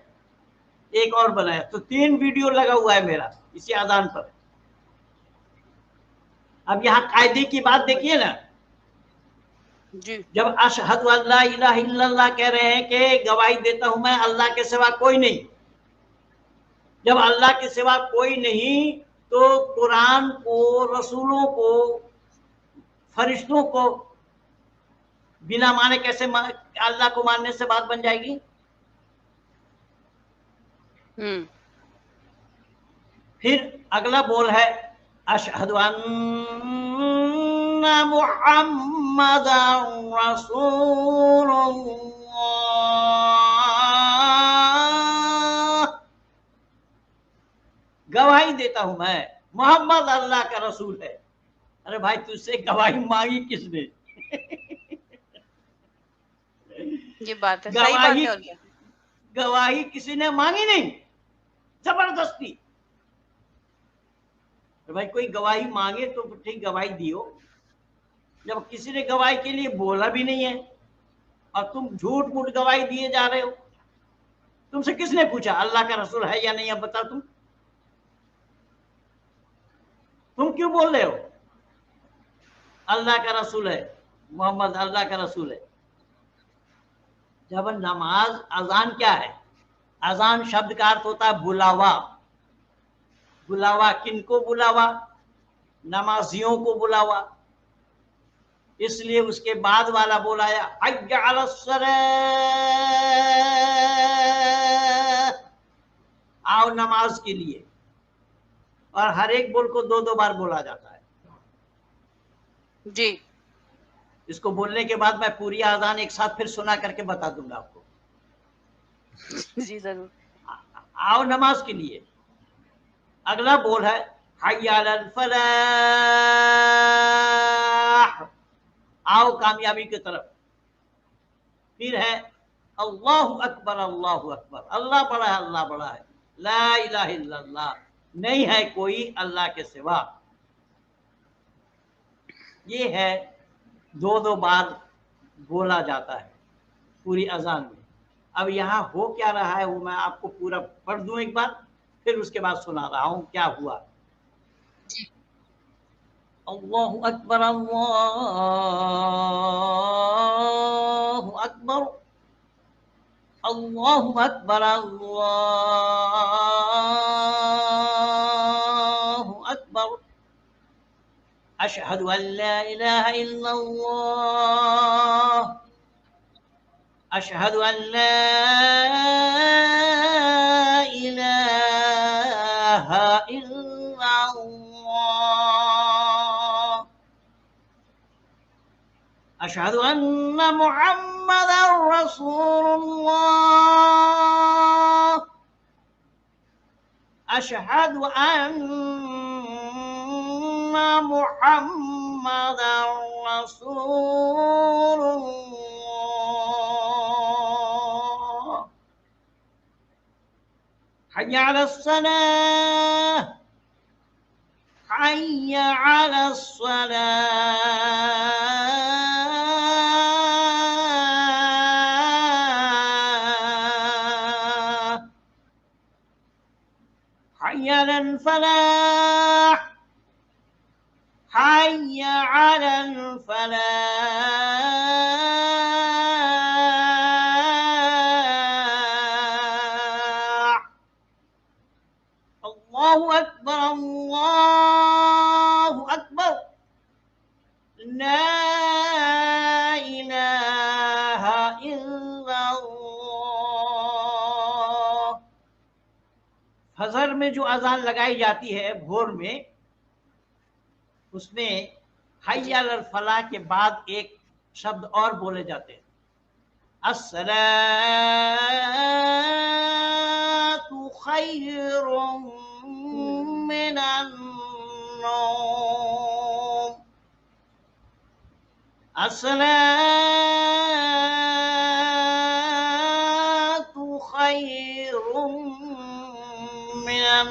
B: एक और बनाया। तो 3 वीडियो लगा हुआ है मेरा इसी आदान पर। अब यहाँ कायदे की बात देखिए ना
A: जी।
B: जब अशहदु अल्ला इलाहा इल्लल्लाह कह रहे हैं कि गवाही देता हूं मैं अल्लाह के सिवा कोई नहीं, जब अल्लाह के सिवा कोई नहीं तो कुरान को, रसूलों को, फरिश्तों को बिना माने कैसे अल्लाह को मानने से बात बन जाएगी? फिर अगला बोल है अशहदु अन्ना मुहम्मदन रसूलुल्लाह, गवाही देता हूं मैं मोहम्मद अल्लाह का रसूल है। अरे भाई तुझसे गवाही मांगी किसने?
A: ये बात है, सही बात है।
B: गवाही किसी ने मांगी नहीं, जबरदस्ती। तो भाई कोई गवाही मांगे तो ठीक गवाही दियो, जब किसी ने गवाही के लिए बोला भी नहीं है और तुम झूठ मूठ गवाही दिए जा रहे हो। तुमसे किसने पूछा अल्लाह का रसूल है या नहीं? अब बता तुम क्यों बोल रहे हो अल्लाह का रसूल है, मोहम्मद अल्लाह का रसूल है? जब नमाज, अजान क्या है? अजान शब्द का अर्थ होता है बुलावा। बुलावा किनको बुलावा? नमाजियों को बुलावा। इसलिए उसके बाद वाला बोलाया हय्या अलस्सलाह, आओ नमाज के लिए। और हर एक बोल को 2 बार बोला जाता है
A: जी।
B: इसको बोलने के बाद मैं पूरी आजान एक साथ फिर सुना करके बता दूंगा आपको।
A: जी जरूर।
B: आओ नमाज के लिए। अगला बोल है हय्या अलल फलाह, आओ कामयाबी की तरफ। फिर है अल्लाहु अकबर अल्लाहु अकबर, अल्लाह बड़ा है अल्लाह बड़ा है, ला इलाहा इल्लल्लाह, नहीं है कोई अल्लाह के सिवा। ये है दो दो बार बोला जाता है पूरी अजान में। अब यहाँ हो क्या रहा है वो मैं आपको पूरा पढ़ दूं एक बार, फिर उसके बाद सुना रहा हूँ क्या हुआ। अल्लाहु अकबर अल्लाहु अकबर, अल्लाहु अकबर अल्लाहु अकबर, अशहदु अन ला इलाहा इल्लल्लाह, अशहदु अन ला इलाहा इल्लल्लाह, अशहदु अन्न मुहम्मदर रसूलुल्लाह, अशहदु अन्न मुहम्मदर रसूलुल्लाह, हय्या अलस्सलाह, हय्या अलस्सलाह, हय्या अलल फलाह, हय्या अलल फलाह, अल्लाहु अकबर अल्लाहु अकबर, ला इलाहा इल्लल्लाह। फजर में जो अजान लगाई जाती है भोर में, उसमें हय्या अलल फलाह के बाद एक शब्द और बोले जाते हैं, अस्सलातु खैरुम मिनन नौम, अस्सलातु खैरुम मिनन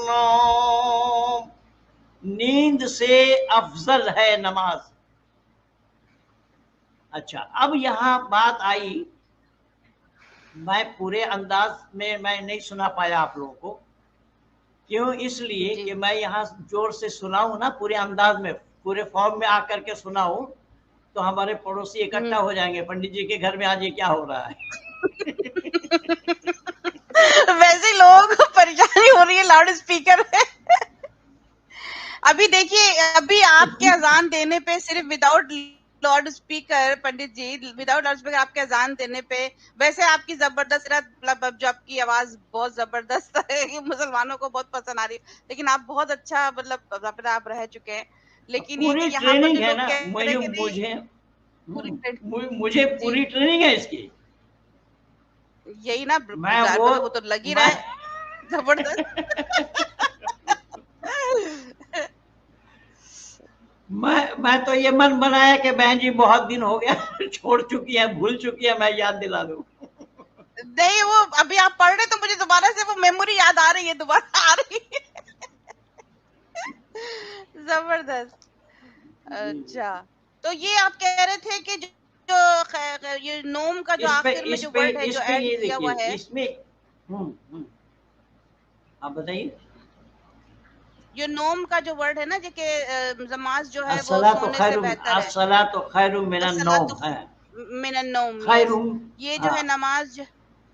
B: नौम, नींद से अफजल है नमाज। अच्छा, अब यहाँ बात आई, मैं पूरे अंदाज में मैं नहीं सुना पाया आप लोगों को। क्यों? इसलिए कि मैं यहाँ जोर से सुनाऊं ना, पूरे अंदाज में पूरे फॉर्म में आकर के सुनाऊं, तो हमारे पड़ोसी इकट्ठा हो जाएंगे, पंडित जी के घर में आज ये क्या हो रहा है।
A: वैसे ही लोगों को परेशानी हो रही है लाउड स्पीकर में। अभी देखिए, अभी आपके अजान देने पे सिर्फ विदाउट लाउड स्पीकर, पंडित जी विदाउट लाउड स्पीकर आपके अजान देने पे, वैसे आपकी जबरदस्त मतलब जो आपकी आवाज बहुत जबरदस्त है, ये मुसलमानों को बहुत पसंद आ रही है, लेकिन आप बहुत अच्छा मतलब आप रह चुके हैं। लेकिन ये
B: पूरी
A: कि यहाँ पर
B: ट्रेनिंग
A: जो
B: है
A: लोग
B: ना,
A: कह रहे
B: मुझे
A: हैं कि नहीं,
B: मुझे
A: पूरी
B: मुझे
A: जी
B: पूरी ट्रेनिंग है इसकी।
A: यही ना
B: मैं
A: वो तो लग ही रहा है जबरदस्त।
B: मैं तो ये मन बनाया कि बहन जी बहुत दिन हो गया छोड़ चुकी है, भूल चुकी है, मैं याद दिला दूं।
A: नहीं, वो अभी आप पढ़ रहे तो मुझे दोबारा से वो मेमोरी याद आ रही है, दोबारा आ रही है। जबरदस्त। अच्छा, तो ये आप कह रहे थे कि जो ये नोम का जो आखिर में जो वर्ड है जो
B: इस पे
A: ऐड
B: ये
A: किया हुआ
B: देखिए,
A: है,
B: इसमें आप बताइए।
A: ये नोम का जो वर्ड है ना, कि नमाज जो है वो
B: अस्सलातु
A: सोने से
B: खैरुम,
A: बेहतर है,
B: अस्सलातु खैरुम मिनन नौम
A: अस्सलातु
B: है।
A: मिनन नौम, यस,
B: खैरुम,
A: ये जो
B: हाँ,
A: है नमाज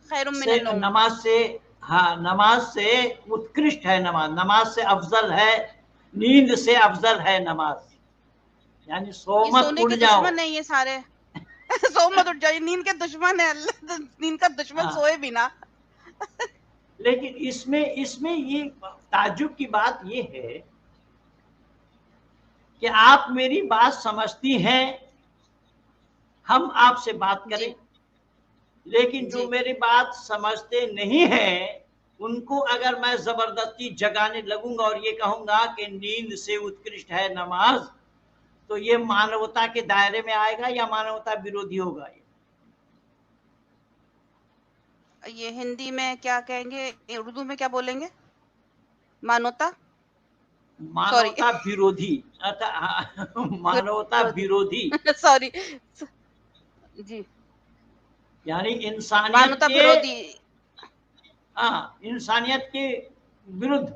A: खैरुम
B: से
A: मिनन नौम।
B: नमाज से, हाँ, नमाज से उत्कृष्ट है नमाज, नमाज से अफजल है, नींद से अफजल है नमाज। यानी सो
A: ये
B: मत
A: सोने
B: उठ
A: के
B: जाओ।
A: दुश्मन है ये सारे। सो मत उठ जाइए, नींद के दुश्मन है अल्लाह, नींद का दुश्मन
B: हाँ,
A: सोए भी ना।
B: लेकिन इसमें इसमें ये ताज्जुब की बात ये है कि आप मेरी बात समझती हैं, हम आपसे बात करें,
A: जी
B: लेकिन जो
A: जी
B: मेरी बात समझते नहीं है उनको अगर मैं जबरदस्ती जगाने लगूंगा और ये कहूंगा कि नींद से उत्कृष्ट है नमाज, तो ये मानवता के दायरे में आएगा या मानवता विरोधी होगा?
A: ये हिंदी में क्या कहेंगे, उर्दू में क्या बोलेंगे? मानवता, सॉरी
B: मानवता विरोधी, अर्थात मानवता
A: विरोधी
B: विरोधी,
A: सॉरी जी,
B: यानी इंसानियत
A: मानवता
B: के,
A: विरोधी,
B: हाँ, इंसानियत के विरुद्ध,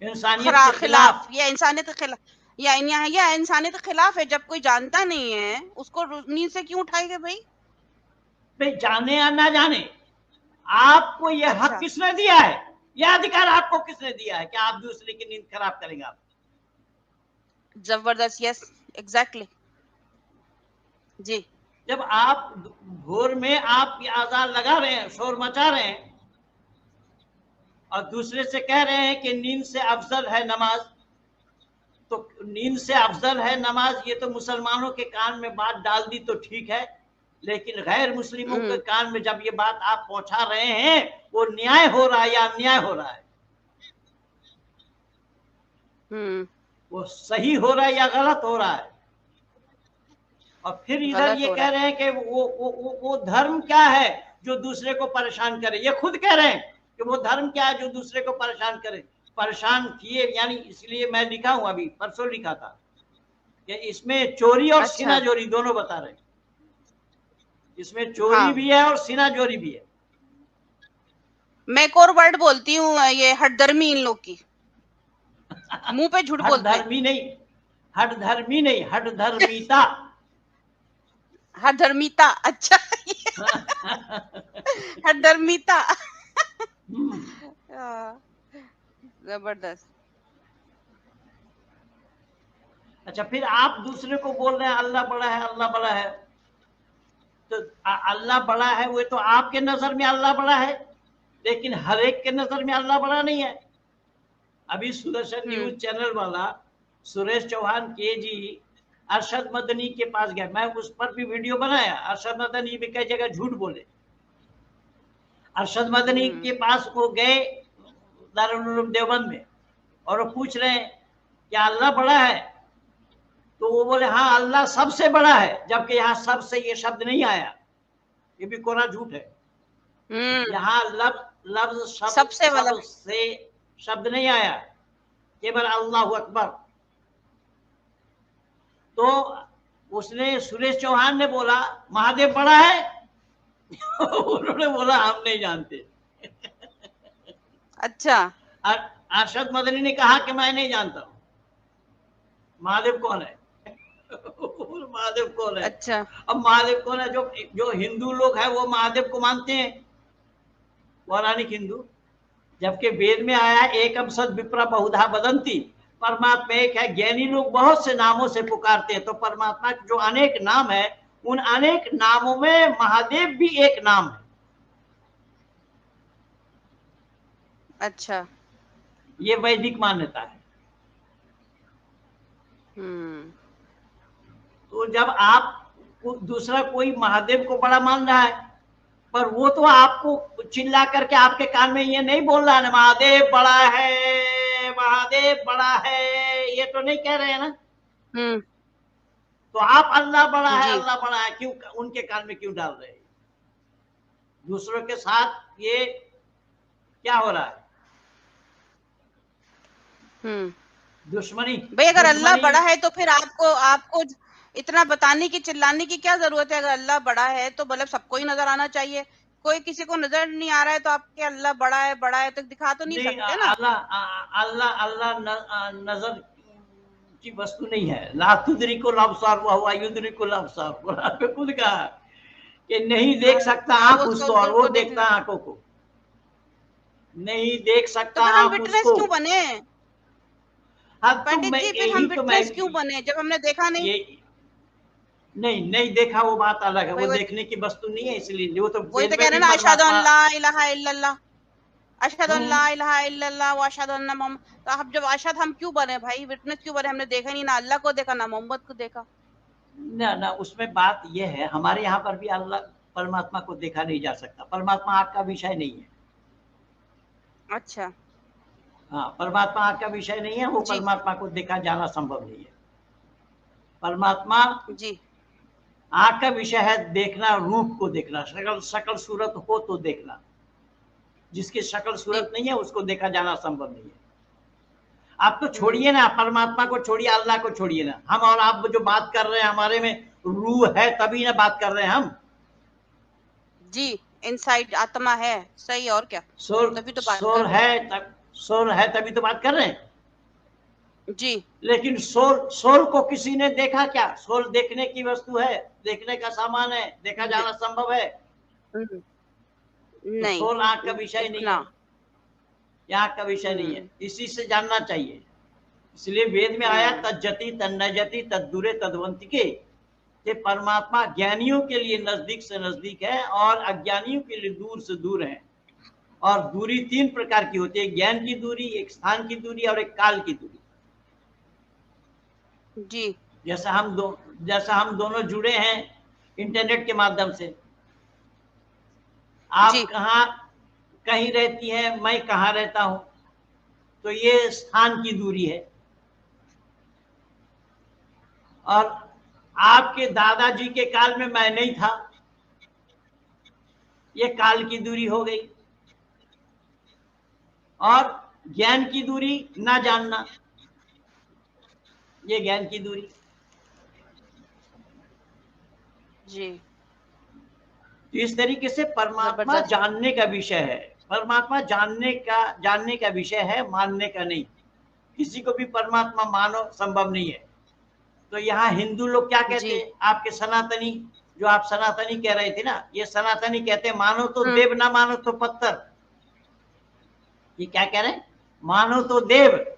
B: इंसानियत के
A: खिलाफ,
B: खिलाफ।
A: या इंसानियत के खिलाफ, या इंसानियत के खिलाफ है। जब कोई जानता नहीं है उसको नींद से क्यों उठाएगा भाई?
B: भाई जाने या ना जाने, आपको यह हक
A: अच्छा,
B: किसने दिया है? यह अधिकार आपको किसने दिया है कि आप दूसरे की नींद खराब करेंगे? आप
A: जबरदस्त, यस, एग्जैक्टली जी।
B: जब आप भोर में आप ये आजान लगा रहे हैं, शोर मचा रहे हैं और दूसरे से कह रहे हैं कि नींद से अफजल है नमाज, तो नींद से अफजल है नमाज, ये तो मुसलमानों के कान में बात डाल दी तो ठीक है, लेकिन गैर मुस्लिमों के कान में जब ये बात आप पहुंचा रहे हैं, वो न्याय हो रहा है या अन्याय हो रहा है? वो सही हो रहा है या गलत हो रहा है? और फिर इधर
A: गलत
B: ये
A: हो रहा
B: कह
A: है।
B: रहे हैं कि वो धर्म क्या है जो दूसरे को परेशान करे? ये खुद कह रहे हैं कि वो धर्म क्या है जो दूसरे को परेशान करे। परेशान किए, यानी इसलिए मैं लिखा हूं, अभी परसों लिखा था कि इसमें चोरी और
A: अच्छा,
B: सीना जोरी दोनों बता रहे हैं। इसमें चोरी
A: हाँ,
B: भी है और सीना जोरी भी है।
A: मैं एक और वर्ड बोलती हूँ, ये हठधर्मी इन लोग की, मुंह पे झूठ
B: हट
A: बोलते हैं।
B: धर्मी नहीं, हट धर्मी नहीं, हट धर्मीता।
A: हठधर्मीता, अच्छा हठधर्मीता हाँ, जबरदस्त।
B: अच्छा, फिर आप दूसरे को बोल रहे हैं अल्लाह बड़ा है, अल्लाह बड़ा है, तो अल्लाह बड़ा है वो तो आपके नजर में अल्लाह बड़ा है, लेकिन हर एक के नजर में अल्लाह बड़ा नहीं है। अभी सुदर्शन न्यूज चैनल वाला सुरेश चौहान के जी अरशद मदनी के पास गया, मैं उस पर भी वीडियो बनाया। अरशद मदनी भी कई जगह झूठ बोले। अरशद मदनी के पास वो गए दारुल उलूम देवबंद में, और वो पूछ रहे हैं क्या अल्लाह बड़ा है? तो वो बोले हाँ अल्लाह सबसे बड़ा है, जबकि यहाँ सबसे ये शब्द नहीं आया। ये भी कोरा झूठ है। यहाँ लफ्ज शब्द
A: सबसे वाला,
B: सबसे शब्द नहीं आया, केवल अल्लाह अकबर। तो उसने, सुरेश चौहान ने बोला महादेव बड़ा है उन्होंने बोला हम नहीं जानते।
A: अच्छा,
B: अरशद मदनी ने कहा कि मैं नहीं जानता हूं महादेव कौन है महादेव कौन है?
A: अच्छा,
B: अब महादेव कौन है? जो जो हिंदू लोग हैं वो महादेव को मानते हैं, पौराणिक हिंदू। जबकि वेद में आया है एकम सद विप्रा बहुधा बदंती, परमात्मा एक है। ज्ञानी लोग बहुत से नामों से पुकारते हैं, तो परमात्मा के जो अनेक नाम है, उन अनेक नामों में महादेव भी एक नाम है।
A: अच्छा,
B: ये वैदिक मान्यता है। तो जब आप दूसरा कोई महादेव को बड़ा मान रहा है, पर वो तो आपको चिल्ला करके आपके कान में ये नहीं बोल रहा है महादेव बड़ा है, महादेव बड़ा है, ये तो नहीं कह रहे हैं ना। तो आप अल्लाह बड़ा है, अल्लाह बड़ा है क्यों उनके कान में क्यों डाल रहे हैं? दूसरों के साथ ये क्या हो रहा है? दुश्मनी।
A: भाई अगर अल्लाह बड़ा है तो फिर आपको आपको इतना बताने की, चिल्लाने की क्या जरूरत है? अगर अल्लाह बड़ा है तो मतलब सबको ही नजर आना चाहिए। कोई किसी को नजर नहीं आ रहा है तो आपके अल्लाह बड़ा है तो दिखा तो नहीं सकते ना।
B: अल्लाह अल्लाह नजर की वस्तु नहीं है। लातुदरी को लबसार हुआ युदरी को लबसार, कुरान में खुद कहा कि नहीं देख सकता आंख उसको और वो देखता आंखों को। नहीं देख सकता
A: तो फिर हम
B: आंख
A: विटनेस
B: उसको।
A: क्यों बने पंडित जी? फिर हम विटनेस क्यों बने जब हमने देखा नहीं?
B: नहीं देखा, वो बात अलग है, वो देखने की वस्तु नहीं है, इसलिए वो तो
A: वही तो
B: वेद
A: कह
B: में
A: रहे
B: भी
A: ना, अशहदु
B: परमात्मा।
A: अल्ला इलाहा इल्लल्लाह, अशहदु अल्ला इलाहा इल्लल्लाह व अशहदु अन्ना मोहम्मद। तो अब जब अशहद हम क्यों बने भाई? विटनेस क्यों बने? हमने देखा नहीं, ना अल्लाह को देखा ना मोहम्मद को देखा।
B: ना उसमें बात यह है, हमारे यहाँ पर भी अल्लाह परमात्मा को देखा नहीं जा सकता। परमात्मा आँख का विषय नहीं है।
A: अच्छा।
B: हाँ, परमात्मा आँख का विषय नहीं है, वो
A: जी
B: परमात्मा को देखा जाना संभव नहीं है। परमात्मा
A: जी
B: आँख का विषय है देखना, रूप को देखना, शकल सूरत हो तो देखना। जिसकी शकल
A: जी।
B: सूरत नहीं है उसको देखा जाना संभव नहीं है। आप तो
A: हम्म।
B: छोड़िए ना, परमात्मा को छोड़िए, अल्लाह को छोड़िए ना, हम और आप जो बात कर रहे हैं हमारे में रूह है तभी ना बात कर रहे हैं हम।
A: जी, इनसाइड आत्मा है, सही, और क्या,
B: सोल
A: तभी तो बात
B: सोल
A: कर रहे
B: है तब, सोल है तभी तो बात कर रहे हैं।
A: हैं। जी।
B: लेकिन सोल सोल को किसी ने देखा क्या? सोल देखने की वस्तु है, देखने का सामान है, देखा
A: दे-
B: जाना संभव है।
A: हम्म,
B: तो
A: नहीं,
B: सोल आंख का विषय नहीं
A: इतना।
B: है, यह आंख का विषय नहीं है,
A: हम्म।
B: इसी से जानना चाहिए। इसलिए वेद में आया
A: हम्म।
B: तज्जति तन्नजति तद्दूरे तद्वंतिके, ये परमात्मा ज्ञानियों के लिए नजदीक से नजदीक है और अज्ञानियों के लिए दूर से दूर है। और दूरी तीन प्रकार की होती है, ज्ञान की दूरी, एक स्थान की दूरी और एक काल की दूरी।
A: जी
B: जैसा हम दोनों जुड़े हैं इंटरनेट के माध्यम से। आप
A: जी
B: कहाँ कहीं रहती है, मैं कहाँ रहता हूं, तो ये स्थान की दूरी है। और आपके दादाजी के काल में मैं नहीं था, ये काल की दूरी हो गई। और ज्ञान की दूरी ना जानना, ये ज्ञान की दूरी।
A: जी।
B: तो इस तरीके से परमात्मा
A: जबरदस्त।
B: जानने का विषय है। परमात्मा जानने का विषय है, मानने का नहीं। किसी को भी परमात्मा मानो संभव नहीं है। तो यहाँ हिंदू लोग क्या कहते
A: जी।
B: हैं, आपके सनातनी, जो आप सनातनी कह रहे थे ना, ये सनातनी कहते हैं मानो तो
A: हम्म।
B: देव, ना मानो तो पत्थर। ये क्या कह रहे हैं? मानो तो देव,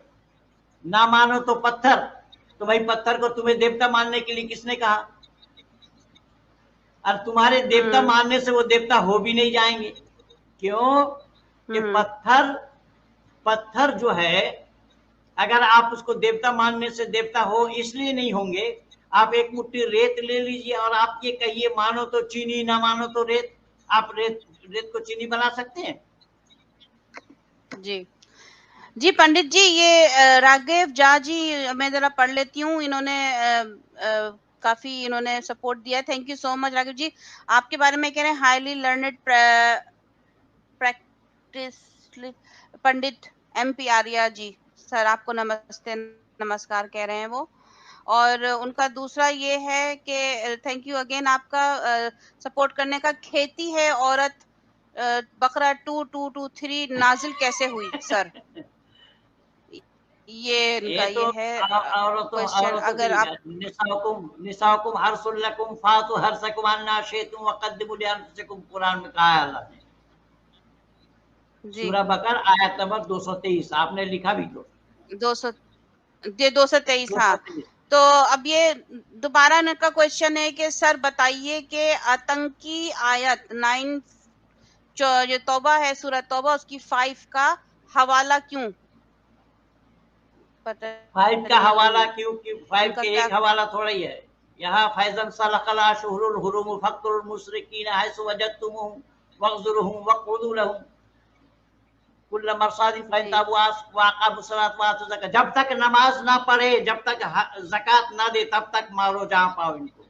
B: ना मानो तो पत्थर। तो भाई पत्थर को तुम्हें देवता मानने के लिए किसने कहा? और तुम्हारे देवता
A: हम्म।
B: मानने से वो देवता हो भी नहीं जाएंगे। क्यों? कि
A: हम्म।
B: पत्थर पत्थर जो है, अगर आप उसको देवता मानने से देवता हो इसलिए नहीं होंगे। आप एक मुट्ठी रेत ले लीजिए और आप ये कहिए मानो तो चीनी, ना मानो तो रेत। आप रेत रेत को चीनी बना सकते हैं?
A: जी जी पंडित जी, ये राघव झा जी, मैं जरा पढ़ लेती हूँ। इन्होंने काफी इन्होंने सपोर्ट दिया है। Thank you so much Raghav ji. आपके बारे में कह रहे हैं highly learned practice Pandit MP Arya ji. Sir आपको नमस्ते नमस्कार कह रहे हैं वो। और उनका दूसरा ये है कि थैंक यू अगेन आपका सपोर्ट करने का। खेती है औरत बकरा 2223 नाजिल कैसे हुई सर? ये इनका
B: ये तो
A: ये है क्वेश्चन।
B: औरतों के
A: अगर
B: लिए
A: आप
B: निसाउकुम हर्सुल लकुम फातु हर्सकुम अन्ना शिअ्तुम वक़द्दिमू लिअन्फुसिकुम, कुरान में कहा है अल्लाह ने।
A: जी
B: सूरह बकर आयत नंबर 223, आपने लिखा भी तो
A: 200 ये 223। हाँ,
B: 223।
A: तो अब ये दोबारा इनका क्वेश्चन है कि सर बताइए कि आतंकी आयत 9 जो ये तौबा है, सूरह तौबा, उसकी 5 का हवाला क्यों? पता
B: 5 का हवाला
A: नहीं
B: क्यों? 5
A: उनका
B: के
A: क्या।
B: एक हवाला थोड़ा ही है। यहाँ फैजन सलकल अशहुरुल हुरुम फक्तुल मुशरिकीन हैसु वजदतुमुहुम वहजुरुहुम वक़उदू लहुम कुल्ल मरसादिन
A: जी
B: फैंताबु वाक़ामु सलात व आतु ज़कात। जब तक नमाज ना पढ़े, जब तक ज़कात ना दे, तब तक मारो जहाँ पाओ इनको।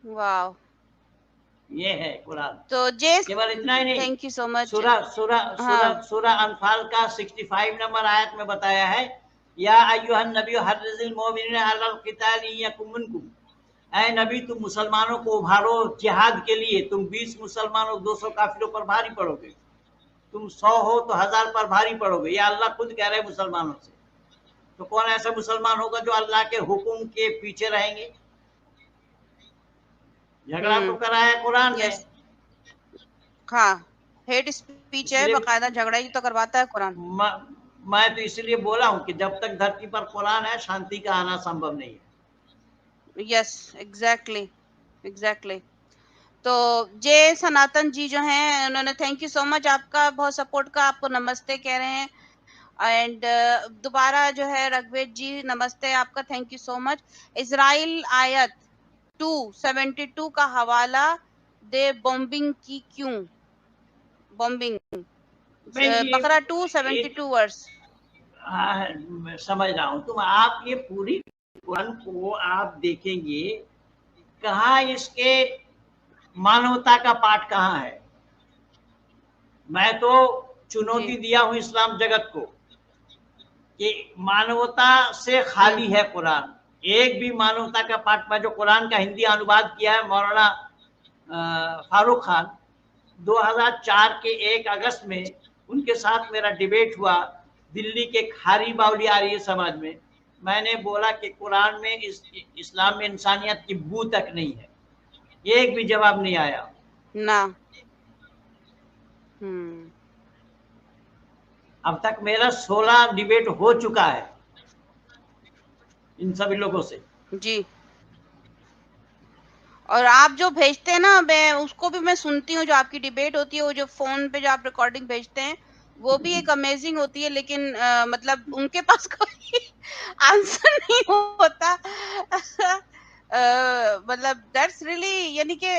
A: वाह।
B: ये है कुरान।
A: तो जे
B: केवल इतना ही नहीं,
A: थैंक यू सो मच।
B: सूरह सूरह
A: हाँ
B: सूरह सूरह अनफाल का 65 नंबर आयत में बताया है, या अय्युहन नबी हर्रिज़िल मोमिनीन अलल क़िताल इन यकुम मिनकुम। ऐ नबी तुम मुसलमानों को उभारो जिहाद के लिए। तुम 20 मुसलमानों 200 काफिरों पर भारी पड़ोगे, तुम 100 हो तो 1000 पर भारी पड़ोगे। ये अल्लाह खुद कह रहे हैं मुसलमानों से। तो कौन ऐसा मुसलमान होगा जो अल्लाह के हुक्म के पीछे रहेंगे? झगड़ा तो कराया कुरान ने।
A: यस। हाँ, हेट स्पीच है,
B: इसलिए
A: बकायदा झगड़ा ही तो करवाता है कुरान।
B: मैं तो इसलिए बोला हूं कि जब तक धरती पर कुरान है शांति का आना संभव नहीं है।
A: Yes, exactly exactly. तो जय सनातन जी जो हैं, उन्होंने थैंक यू सो मच आपका बहुत सपोर्ट का, आपको नमस्ते कह रहे हैं। एंड दोबारा जो है रघुवेद जी नमस्ते आपका, thank you so much. Israel आयत 272 का हवाला दे बॉम्बिंग की क्यों? बॉम्बिंग बकरा 272 वर्स।
B: हाँ, मैं समझ रहा हूँ। तुम आप ये पूरी कुरान को आप देखेंगे, कहाँ इसके मानवता का पाठ कहाँ है? मैं तो चुनौती दिया हूँ इस्लाम जगत को कि मानवता से खाली है कुरान। एक भी मानवता का पाठ, मैं जो कुरान का हिंदी अनुवाद किया है मौलाना फारूक खान, 2004 के 1 अगस्त में उनके साथ मेरा डिबेट हुआ दिल्ली के खारी बावली आर्य समाज में। मैंने बोला कि कुरान में इस्लाम में इंसानियत की बू तक नहीं है। एक भी जवाब नहीं आया
A: ना।
B: अब तक मेरा 16 डिबेट हो चुका है इन सभी लोगों से।
A: जी। और आप जो भेजते हैं ना, मैं उसको भी मैं सुनती हूँ, जो आपकी डिबेट होती है, वो जो फोन पे जो आप रिकॉर्डिंग भेजते हैं, वो भी एक अमेजिंग होती है, लेकिन मतलब उनके पास कोई आंसर नहीं होता। मतलब दैट्स रियली, यानी कि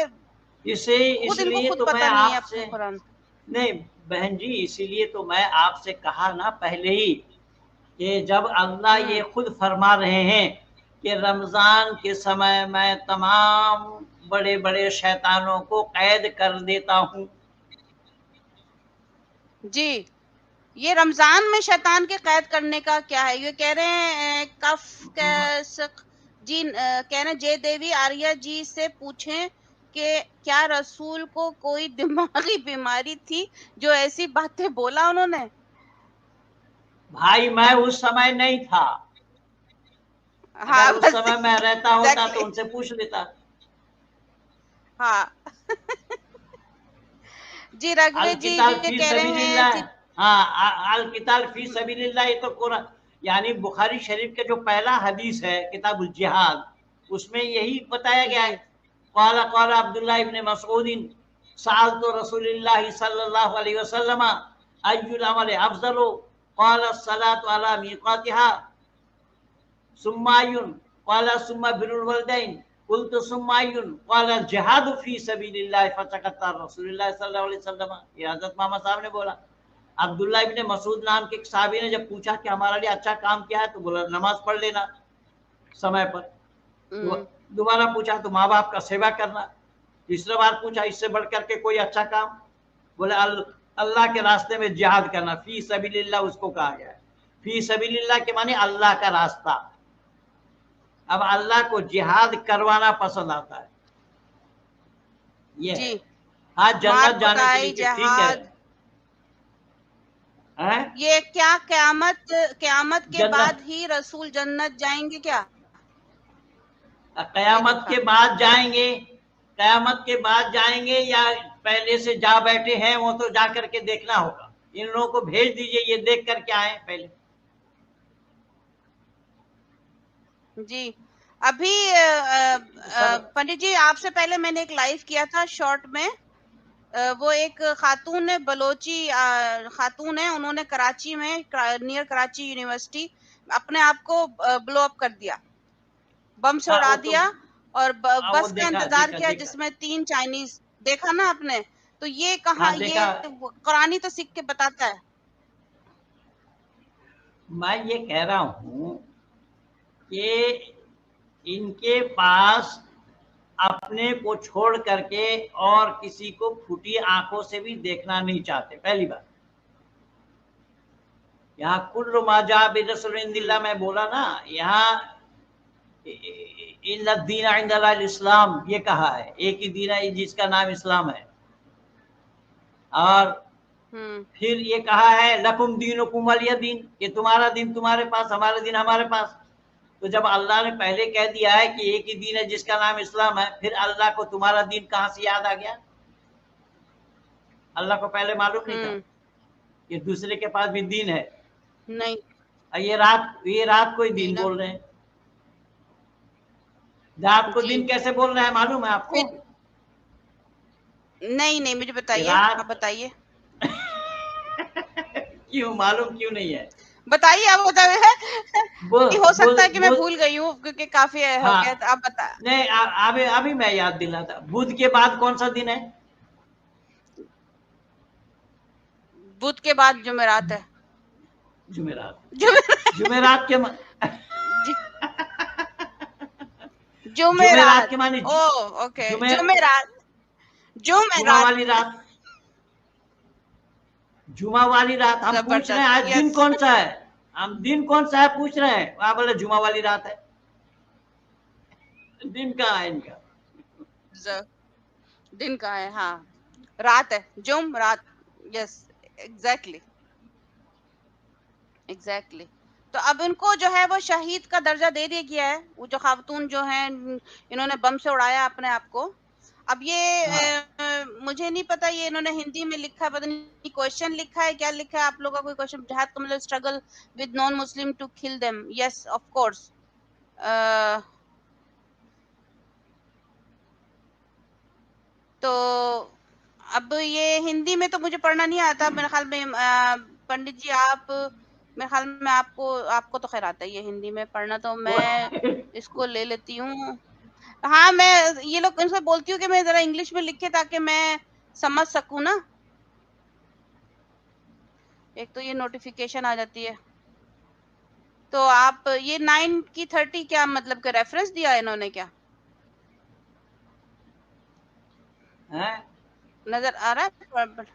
B: इसे
A: खुद इनको
B: इसलिए
A: खुद
B: तो मैं
A: पता नहीं है अपने
B: आपसे,
A: कुरान।
B: नहीं बहन जी, इसीलिए तो मैं आपसे कहा ना पहले ही कि जब अल्लाह ये खुद फरमा रहे हैं कि रमजान के समय मैं तमाम बड़े बड़े शैतानों को कैद कर देता हूं।
A: जी, ये रमजान में शैतान के कैद करने का क्या है? ये कह रहे हैं कफ कैसक जी, कह रहे हैं जय देवी आर्या जी से पूछें कि क्या रसूल को कोई दिमागी बीमारी थी जो ऐसी बातें बोला उन्होंने?
B: भाई मैं उस समय नहीं था, अगर
A: हाँ,
B: उस
A: बस
B: समय मैं रहता होता तो
A: एग्जैक्टली।
B: उनसे पूछ लेता।
A: हाँ। जी, रघुवीर
B: अल
A: जी
B: किताल
A: ये
B: फी
A: कह रहे हैं
B: सबीलिल्लाह, हाँ अल किताल फी सबीलिल्लाह, ये तो कुरान यानी बुखारी शरीफ के जो पहला हदीस है किताबुल जिहाद, उसमें यही बताया गया है।
A: जी,
B: क़ाला क़ाला अब्दुल्लाह इब्न मसऊद सअलतु रसूलुल्लाह सल्लल्लाहु अलैहि वसल्लम अय्युल अमल अफज़लु क़ाला सलातु अला मीक़ातिहा सुम्मा अय्युन क़ाला सुम्मा बिरुल वलिदैन कुल्तु सुम्मा अय्युन क़ाला जिहादु फी सबीलिल्लाह फसकता रसूलुल्लाह सल्लल्लाहु अलैहि वसल्लम। ये हज़रत मोहम्मद साहब ने बोला। अब्दुल्लाह इब्न मसूद नाम के एक साहबी ने जब पूछा कि हमारा लिए अच्छा काम क्या है, तो बोला नमाज पढ़ लेना समय पर। दोबारा पूछा तो माँ बाप का सेवा करना। तीसरा बार पूछा इससे बढ़ करके कोई अच्छा काम, बोले अल्लाह के रास्ते में जिहाद करना, फी सबीलिल्लाह उसको कहा गया है। फी सबीलिल्लाह के माने अल्लाह का रास्ता। अब अल्लाह को जिहाद करवाना पसंद आता है, ये है।
A: जी,
B: हाँ,
A: मार
B: जन्नत जाने के
A: कुटाई
B: लिए ठीक है,
A: जहाद,
B: हैं?
A: ये क्या क़यामत क़यामत के बाद
B: जन्नत
A: ही रसूल जन्नत जाएंगे क्या? ये
B: कयामत
A: लिखा।
B: के बाद जाएंगे, कयामत के बाद जाएंगे या पहले से जा बैठे हैं, वो तो जा करके देखना होगा। इन लोगों को भेज दीजिए, ये देख करके आए पहले।
A: जी, अभी
B: सब
A: पंडित जी, आपसे पहले मैंने एक लाइव किया था शॉर्ट में। वो एक खातून है, बलोची खातून है, उन्होंने कराची में नियर कराची यूनिवर्सिटी अपने आप को ब्लो अप कर दिया, बम से
B: हाँ
A: उड़ा
B: वो तो,
A: दिया, और
B: हाँ वो
A: बस का
B: देखा
A: इंतजार
B: देखा
A: किया,
B: देखा,
A: जिसमें 3 चाइनीज, देखा ना आपने? तो ये कहाँ,
B: हाँ देखा।
A: ये कुरानी तो सीख के बताता है।
B: मैं ये कह रहा हूँ कि इनके पास अपने को छोड़ करके और किसी को फूटी आंखों से भी देखना नहीं चाहते, पहली बात। यहाँ कुल्लु माजा बिरसुलिल्लाह मैं बोला ना, यहाँ दीन इंदल इस्लाम ये कहा है, एक ही दीन है जिसका नाम इस्लाम है। और फिर ये कहा है लकुम दीनुकुम वलिय दीन, ये तुम्हारा दिन तुम्हारे पास, हमारा दिन हमारे पास। तो जब अल्लाह ने पहले कह दिया है कि एक ही दीन है जिसका नाम इस्लाम है, फिर अल्लाह को तुम्हारा दिन कहाँ से याद आ गया? अल्लाह को पहले मालूम नहीं था ये दूसरे के पास भी दीन है?
A: नहीं,
B: ये रात को ही
A: नहीं
B: दिन
A: ना।
B: बोल रहे हैं। रात को
A: जी,
B: दिन कैसे बोल रहे हैं मालूम है आपको?
A: फिर नहीं, मुझे
B: कि
A: बताइए, आप
B: रात
A: बताइए।
B: क्यों मालूम क्यों नहीं है?
A: बताइए आप बताइए। हो सकता है कि मैं
B: बुध,
A: भूल गई हूँ क्योंकि काफी हो
B: हाँ
A: गया, तो आप बता।
B: नहीं, अभी अभी मैं याद दिलाता। बुध के बाद कौन सा दिन है?
A: बुध के बाद जुमेरात है।
B: जुमेरात।
A: जुमेरात।
B: जुमेरात के जुमेरात
A: जुमेरात।
B: के माने
A: ओ, ओके,
B: जुमे
A: जुमेरात।
B: जुमा
A: जुमेरात।
B: वाली रात। जुमा वाली रात हम पूछ रहे हैं,
A: जबरदस्त,
B: आज दिन
A: यस।
B: कौन सा है? हम दिन कौन सा है पूछ रहे हैं, आप बोले जुमा वाली रात है। दिन कहाँ है इनका?
A: दिन का है, हाँ, रात है, जुम रात। Yes, exactly, exactly. तो अब इनको जो है वो शहीद का दर्जा दे दिया गया है। वो जो खातून जो है, इन्होंने बम से उड़ाया अपने आप को। अब ये
B: हाँ
A: मुझे नहीं पता, ये इन्होंने हिंदी में लिखा है, पता नहीं क्वेश्चन लिखा है, क्या लिखा है। आप लोगों का कोई क्वेश्चन? जिहाद का मतलब struggle with non Muslim to kill them. Yes, of course. तो अब ये हिंदी में तो मुझे पढ़ना नहीं आता मेरे ख्याल में। पंडित जी, आप, मेरे ख्याल में आपको आपको तो खैर आता है ये हिंदी में पढ़ना, तो मैं इसको ले लेती हूँ। हाँ, मैं ये लोग इनसे बोलती हूँ कि मैं जरा इंग्लिश में लिखे ताकि मैं समझ सकूं ना। एक तो ये नोटिफिकेशन आ जाती है। तो आप ये 9 की 30 क्या मतलब का रेफरेंस दिया है इन्होंने क्या?
B: है?
A: नजर आ रहा है?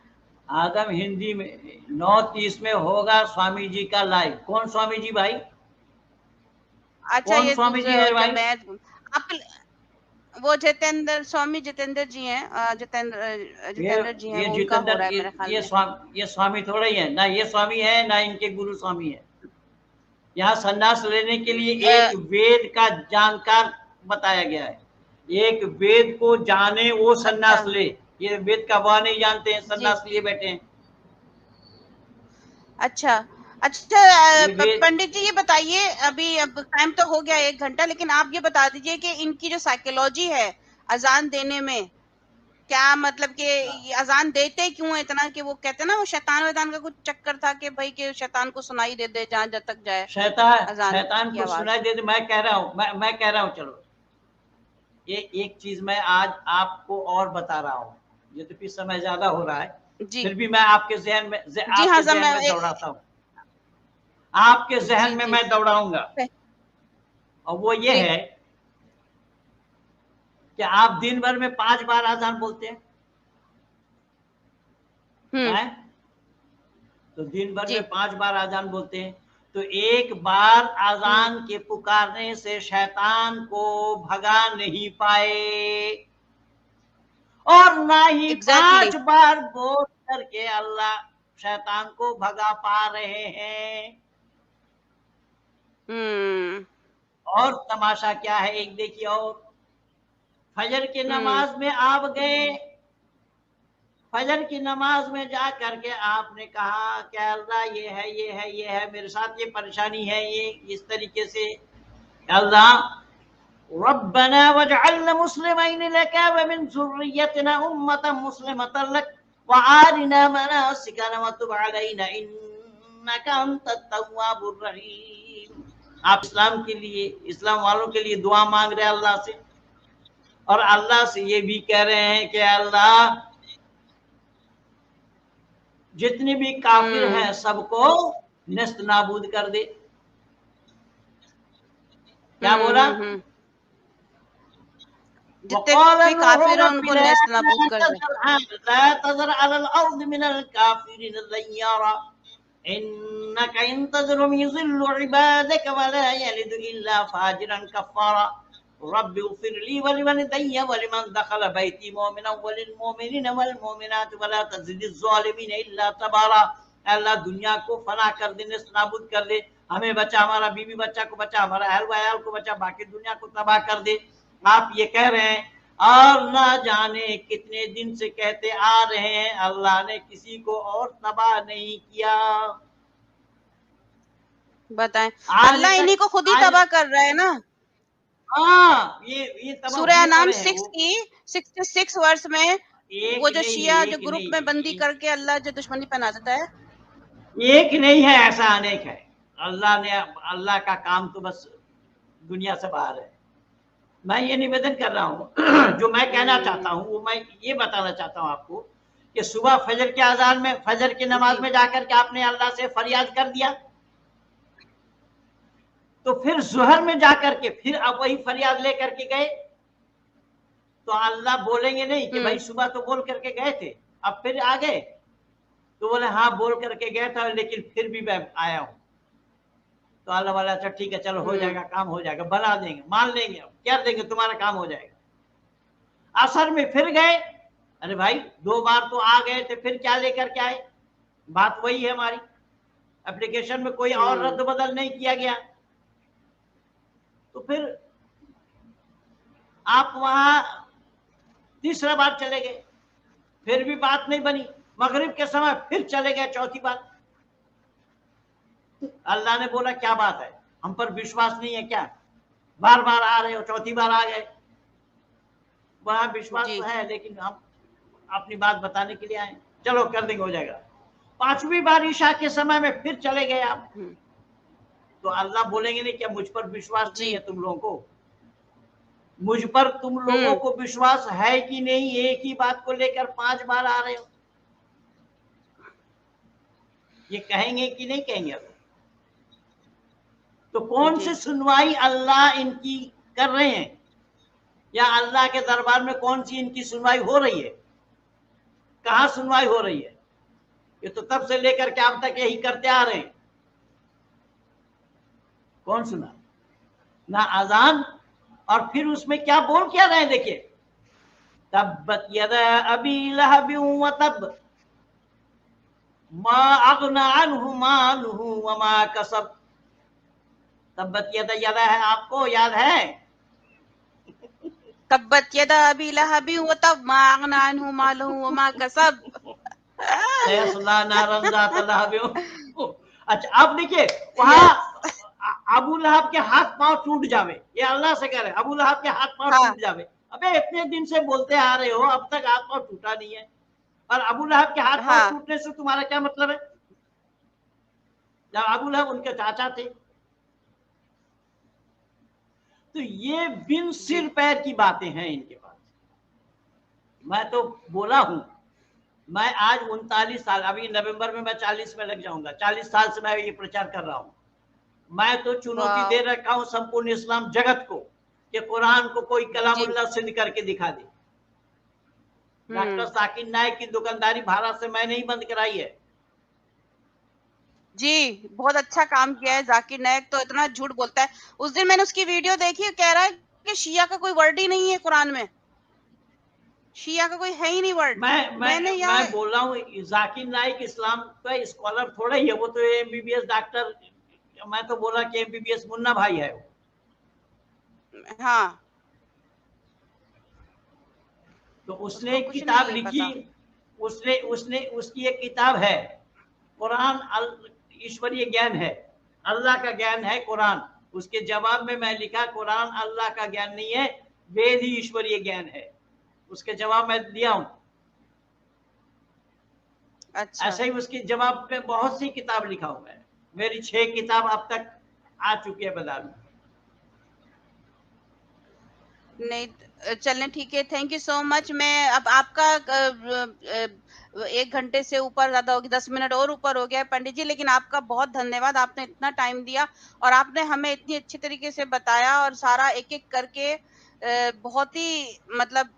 B: आदम हिंदी में 9:30 में होगा स्वामी जी का लाइव। कौन स्वामी जी भाई?
A: अच्छा,
B: कौन
A: ये
B: स्वामी जी है भाई?
A: मैं आप, वो जितेंद्र, स्वामी जितेंद्र जी हैं।
B: ये
A: जितेंद्र जी हैं,
B: ये
A: वो उनका हो
B: जितेंद्र,
A: रहा है मेरे ख्याल में।
B: ये स्वामी थोड़ा ही है ना, ये स्वामी है ना इनके गुरु स्वामी है। यहाँ सन्यास लेने के लिए
A: अ,
B: एक वेद का जानकार बताया गया है। एक वेद को जाने वो
A: अच्छा
B: सन्यास ले। ये वेद का वह नहीं जानते हैं,
A: जी,
B: सन्यास लिए बैठे हैं।
A: अच्छा, अच्छा।
B: ये वेद
A: पंडित जी, ये बताइए, अभी अब टाइम तो हो गया 1 घंटा, लेकिन आप ये बता दीजिए कि इनकी जो साइकोलॉजी है अजान देने में, क्या मतलब कि ये अजान देते क्यों है इतना, कि वो कहते हैं ना वो शैतान वैतान का कुछ चक्कर था कि भाई के शैतान को सुनाई दे दे जहां जब तक जाए अजान
B: शैतान
A: की
B: को
A: आवाज।
B: सुनाई दे। मैं कह रहा हूँ, मैं कह रहा हूँ, चलो ये एक चीज मैं आज आपको और बता रहा हूँ। यद्यपि समय ज्यादा हो रहा है,
A: जी,
B: फिर भी मैं आपके
A: जी हाँ,
B: आपके जहन में दौड़ाता हूँ। आपके जहन
A: जी,
B: में
A: जी,
B: मैं दौड़ाऊंगा। और वो ये
A: जी।
B: है कि आप दिन भर में 5 बार आजान बोलते हैं।
A: हम्म।
B: हैं? तो दिन भर में
A: जी।
B: 5 बार आजान बोलते हैं। तो एक बार
A: हम्म।
B: आजान के पुकारने से शैतान को भगा नहीं पाए, और ना ही
A: एग्जैक्टली।
B: 5 बार बोल करके अल्लाह शैतान को भगा पा रहे हैं।
A: हम्म।
B: और तमाशा क्या है, एक देखिए, और फजर की
A: हम्म।
B: नमाज में आप गए। फजर की नमाज में जा करके आपने कहा कि अल्लाह ये है, ये है, ये है, मेरे साथ ये परेशानी है, ये इस तरीके से। अल्लाह रब्बना वजअलना मुस्लिमैन लक व मिन ज़ुर्रिय्यतिना उम्मतन मुस्लिमतन लक व आरिना मनासिकना व तुब अलैना इन्नका अंतत तव्वाबुर रहीम। आप इस्लाम के लिए, इस्लाम वालों के लिए दुआ मांग रहे हैं अल्लाह से, और अल्लाह से ये भी कह रहे हैं कि अल्लाह जितने भी काफिर
A: हम्म।
B: हैं सबको नेस्त नाबूद कर दे। क्या
A: हम्म।
B: बोला?
A: हम्म। जितने
B: वक़ाल
A: भी
B: नूह
A: काफिर हैं
B: रब्बि
A: उनको
B: ला
A: नेस्त नाबूद कर दे।
B: तज़र अलल अर्द मिनल काफिरीन दय्यारा इन्नका इन तज़रहुम युज़िल्लु इबादक व ला यलिदु इल्ला फाजिरन कफ़ारा रब्बि इग़फिर ली व लिवलिदैय व लिमन दखल बैती मुमिनन व लिलमुमिनीन वल मुमिनात व ला तज़िदिज़ ज़ालिमीन इल्ला तबारा। अल्लाह दुनिया को फना कर दे, नेस्त नाबूद कर दे। हमें बचा, हमारा बीवी बच्चा को बचा, हमारा अहल वयाल को बचा, बाकी दुनिया को तबाह कर दे। आप ये कह रहे हैं, और ना जाने कितने दिन से कहते आ रहे हैं, अल्लाह ने किसी को और तबाह नहीं किया।
A: बताएं,
B: आज
A: अल्लाह
B: तक,
A: इन्हीं को खुद ही
B: आज,
A: तबाह कर रहा है ना।
B: हाँ, ये तबाह
A: सूरह
B: हुए
A: अनाम
B: पड़े हैं
A: 6
B: वो।
A: की 66 वर्ष में वो
B: एक
A: जो
B: नहीं,
A: शिया जो
B: एक
A: ग्रुप में बंदी
B: नहीं,
A: करके अल्लाह जो दुश्मनी पहना देता है।
B: एक नहीं है, ऐसा अनेक है। अल्लाह का काम तो बस दुनिया से बाहर है। मैं ये निवेदन कर रहा हूँ जो मैं कहना चाहता हूँ वो मैं ये बताना चाहता हूँ आपको कि सुबह फजर के अजान में, फजर की नमाज में जाकर के आपने अल्लाह से फरियाद कर दिया, तो फिर जुहर में जाकर के फिर आप वही फरियाद लेकर के गए, तो अल्लाह बोलेंगे नहीं कि भाई सुबह तो बोल करके गए थे, अब फिर आ गए? तो बोले हाँ बोल करके गया था लेकिन फिर भी मैं आया हूँ। तो अल्लाह वाला अच्छा ठीक है चलो हो जाएगा, काम हो जाएगा, बना देंगे, मान लेंगे, क्या देंगे, तुम्हारा काम हो जाएगा। असर में फिर गए, अरे भाई 2 बार तो आ गए थे, फिर क्या लेकर के आए? बात वही है हमारी, एप्लीकेशन में कोई और रद्द बदल नहीं किया गया। तो फिर आप वहां तीसरा बार चले गए, फिर भी बात नहीं बनी, मगरिब के समय फिर चले गए चौथी बार। अल्लाह ने बोला क्या बात है, हम पर विश्वास नहीं है क्या, बार बार आ रहे हो, चौथी बार आ गए। वहां विश्वास तो है लेकिन हम अपनी बात बताने के लिए आए, चलो कर देंगे, हो जाएगा। 5वीं बार ईशा के समय में फिर चले गए आप, तो अल्लाह बोलेंगे नहीं क्या मुझ पर विश्वास नहीं है तुम लोगों को, मुझ पर तुम लोगों को विश्वास है कि नहीं, एक ही बात को लेकर 5 बार आ रहे हो, ये कहेंगे कि नहीं कहेंगे? तो कौन सी सुनवाई अल्लाह इनकी कर रहे हैं, या अल्लाह के दरबार में कौन सी इनकी सुनवाई हो रही है, कहां सुनवाई हो रही है? ये तो तब से लेकर के अब तक यही करते आ रहे हैं, कौन सुना? ना अजान, और फिर उसमें क्या बोल क्या रहे हैं, देखिए, तब्बत यदा अबी लहब व तब मा अगना अन्हु मालुहु व मा कसब। तब्बत यदा, यदा है, आपको याद है?
A: तब्बत यदा अबी लहब व तब मा अगना अन्हु मालुहु व मा कसब।
B: सयस्ला नारन ज़ात लहब। अच्छा अब देखिए वहां अबू लहब के हाथ पांव टूट जावे, ये अल्लाह से कह रहे, अबू लहब के हाथ पांव टूट जावे। अबे इतने दिन से बोलते आ रहे हो, अब तक हाथ पांव टूटा नहीं है, और अबू लहब के हाथ पांव टूटने से तुम्हारा क्या मतलब है? जब अबू लहब उनके चाचा थे। तो ये बिन सिर पैर की बातें हैं इनके पास। मैं तो बोला हूं, मैं आज 39 साल, अभी नवंबर में मैं 40 में लग जाऊंगा, 40 साल से मैं ये प्रचार कर रहा हूं। मैं तो चुनौती दे रखा हूं संपूर्ण इस्लाम जगत को कि कुरान को कोई कलामुल्लाह सिद्ध करके दिखा दे। डॉक्टर जाकिर नाइक की दुकानदारी भारत से मैं नहीं बंद कराई है।
A: जी, बहुत अच्छा काम किया है। जाकिर नाइक तो इतना झूठ बोलता है। उस दिन मैंने उसकी वीडियो देखी, कह रहा है कि शिया का कोई वर्ड ही नहीं है कुरान में, शिया का कोई है ही नहीं वर्ड।
B: मैं बोल रहा हूँ जाकिर नाइक इस्लाम का स्कॉलर थोड़ा ही है, वो तो एमबीबीएस डॉक्टर, मैं तो बोला कि एमबीबीएस मुन्ना भाई है वो।
A: हाँ,
B: तो उसने एक किताब लिखी, उसकी एक किताब है, कुरान ईश्वरीय ज्ञान है, अल्लाह का ज्ञान है कुरान। उसके जवाब में मैं लिखा कुरान अल्लाह का ज्ञान नहीं है, वेद ही ईश्वरीय ज्ञान है। उसके जवाब में दिया हूं।
A: अच्छा।
B: ऐसे ही उसके जवाब में बहुत सी किताब लिखा हुआ है, मेरी 6 किताब अब तक आ चुकी है बाजार में।
A: नहीं चलने ठीक है, थैंक यू सो मच। मैं अब आपका 1 घंटे से ऊपर ज्यादा होगी, 10 मिनट और ऊपर हो गया है पंडित जी, लेकिन आपका बहुत धन्यवाद, आपने इतना टाइम दिया और आपने हमें इतनी अच्छी तरीके से बताया और सारा एक एक करके बहुत ही मतलब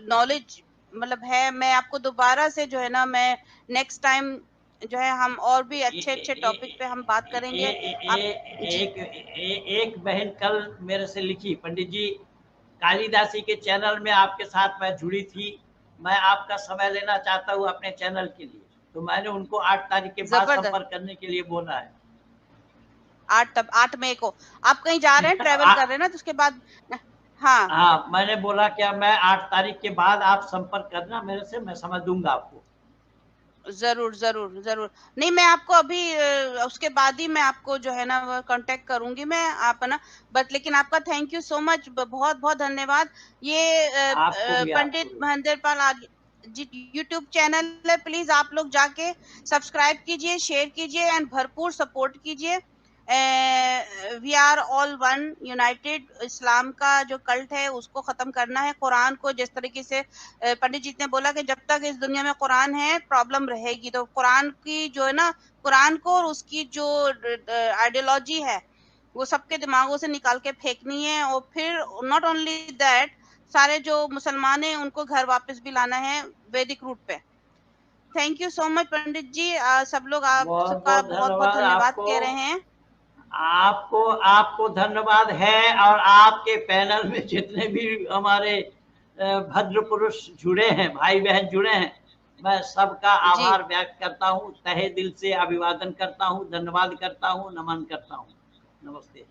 A: नॉलेज मतलब है। मैं आपको दोबारा से जो है ना, मैं नेक्स्ट टाइम जो है हम और भी अच्छे अच्छे टॉपिक पे हम बात करेंगे।
B: एक बहन कल मेरे से लिखी, पंडित जी कालिदासी के चैनल में आपके साथ मैं जुड़ी थी, मैं आपका समय लेना चाहता हूँ अपने चैनल के लिए। तो मैंने उनको 8 तारीख के बाद संपर्क करने के लिए बोला है।
A: 8 मई को आप कहीं जा रहे हैं, ट्रेवल कर रहे हैं ना, तो उसके बाद
B: हाँ मैंने बोला क्या मैं 8 तारीख के बाद आप संपर्क करना मेरे से, मैं समय दूंगा आपको।
A: जरूर जरूर जरूर। नहीं मैं आपको अभी उसके बाद ही मैं आपको जो है ना कांटेक्ट करूंगी मैं, आप है ना, बट लेकिन आपका थैंक यू सो मच, बहुत बहुत धन्यवाद। ये पंडित महेंद्र पाल जी यूट्यूब चैनल है, प्लीज आप लोग जाके सब्सक्राइब कीजिए, शेयर कीजिए एंड भरपूर सपोर्ट कीजिए। We are all one united, इस्लाम का जो कल्ट है उसको खत्म करना है। कुरान को जिस तरीके से पंडित जी ने बोला कि जब तक इस दुनिया में कुरान है प्रॉब्लम रहेगी, तो कुरान की जो है ना, कुरान को और उसकी जो आइडियोलॉजी है वो सबके दिमागों से निकाल के फेंकनी है। और फिर नॉट ओनली दैट, सारे जो मुसलमान हैं उनको घर वापस भी लाना है वैदिक रूट पे। थैंक यू सो मच पंडित जी। सब लोग आप
B: बहुत
A: सबका
B: बहुत
A: बहुत बहुत
B: धन्यवाद
A: धन्यवाद
B: आपको।
A: कह रहे हैं।
B: आपको आपको धन्यवाद है, और आपके पैनल में जितने भी हमारे भद्र पुरुष जुड़े हैं, भाई बहन जुड़े हैं, मैं सबका
A: जी
B: आभार व्यक्त करता हूँ, तहे दिल से अभिवादन करता हूँ, धन्यवाद करता हूँ, नमन करता हूँ। नमस्ते।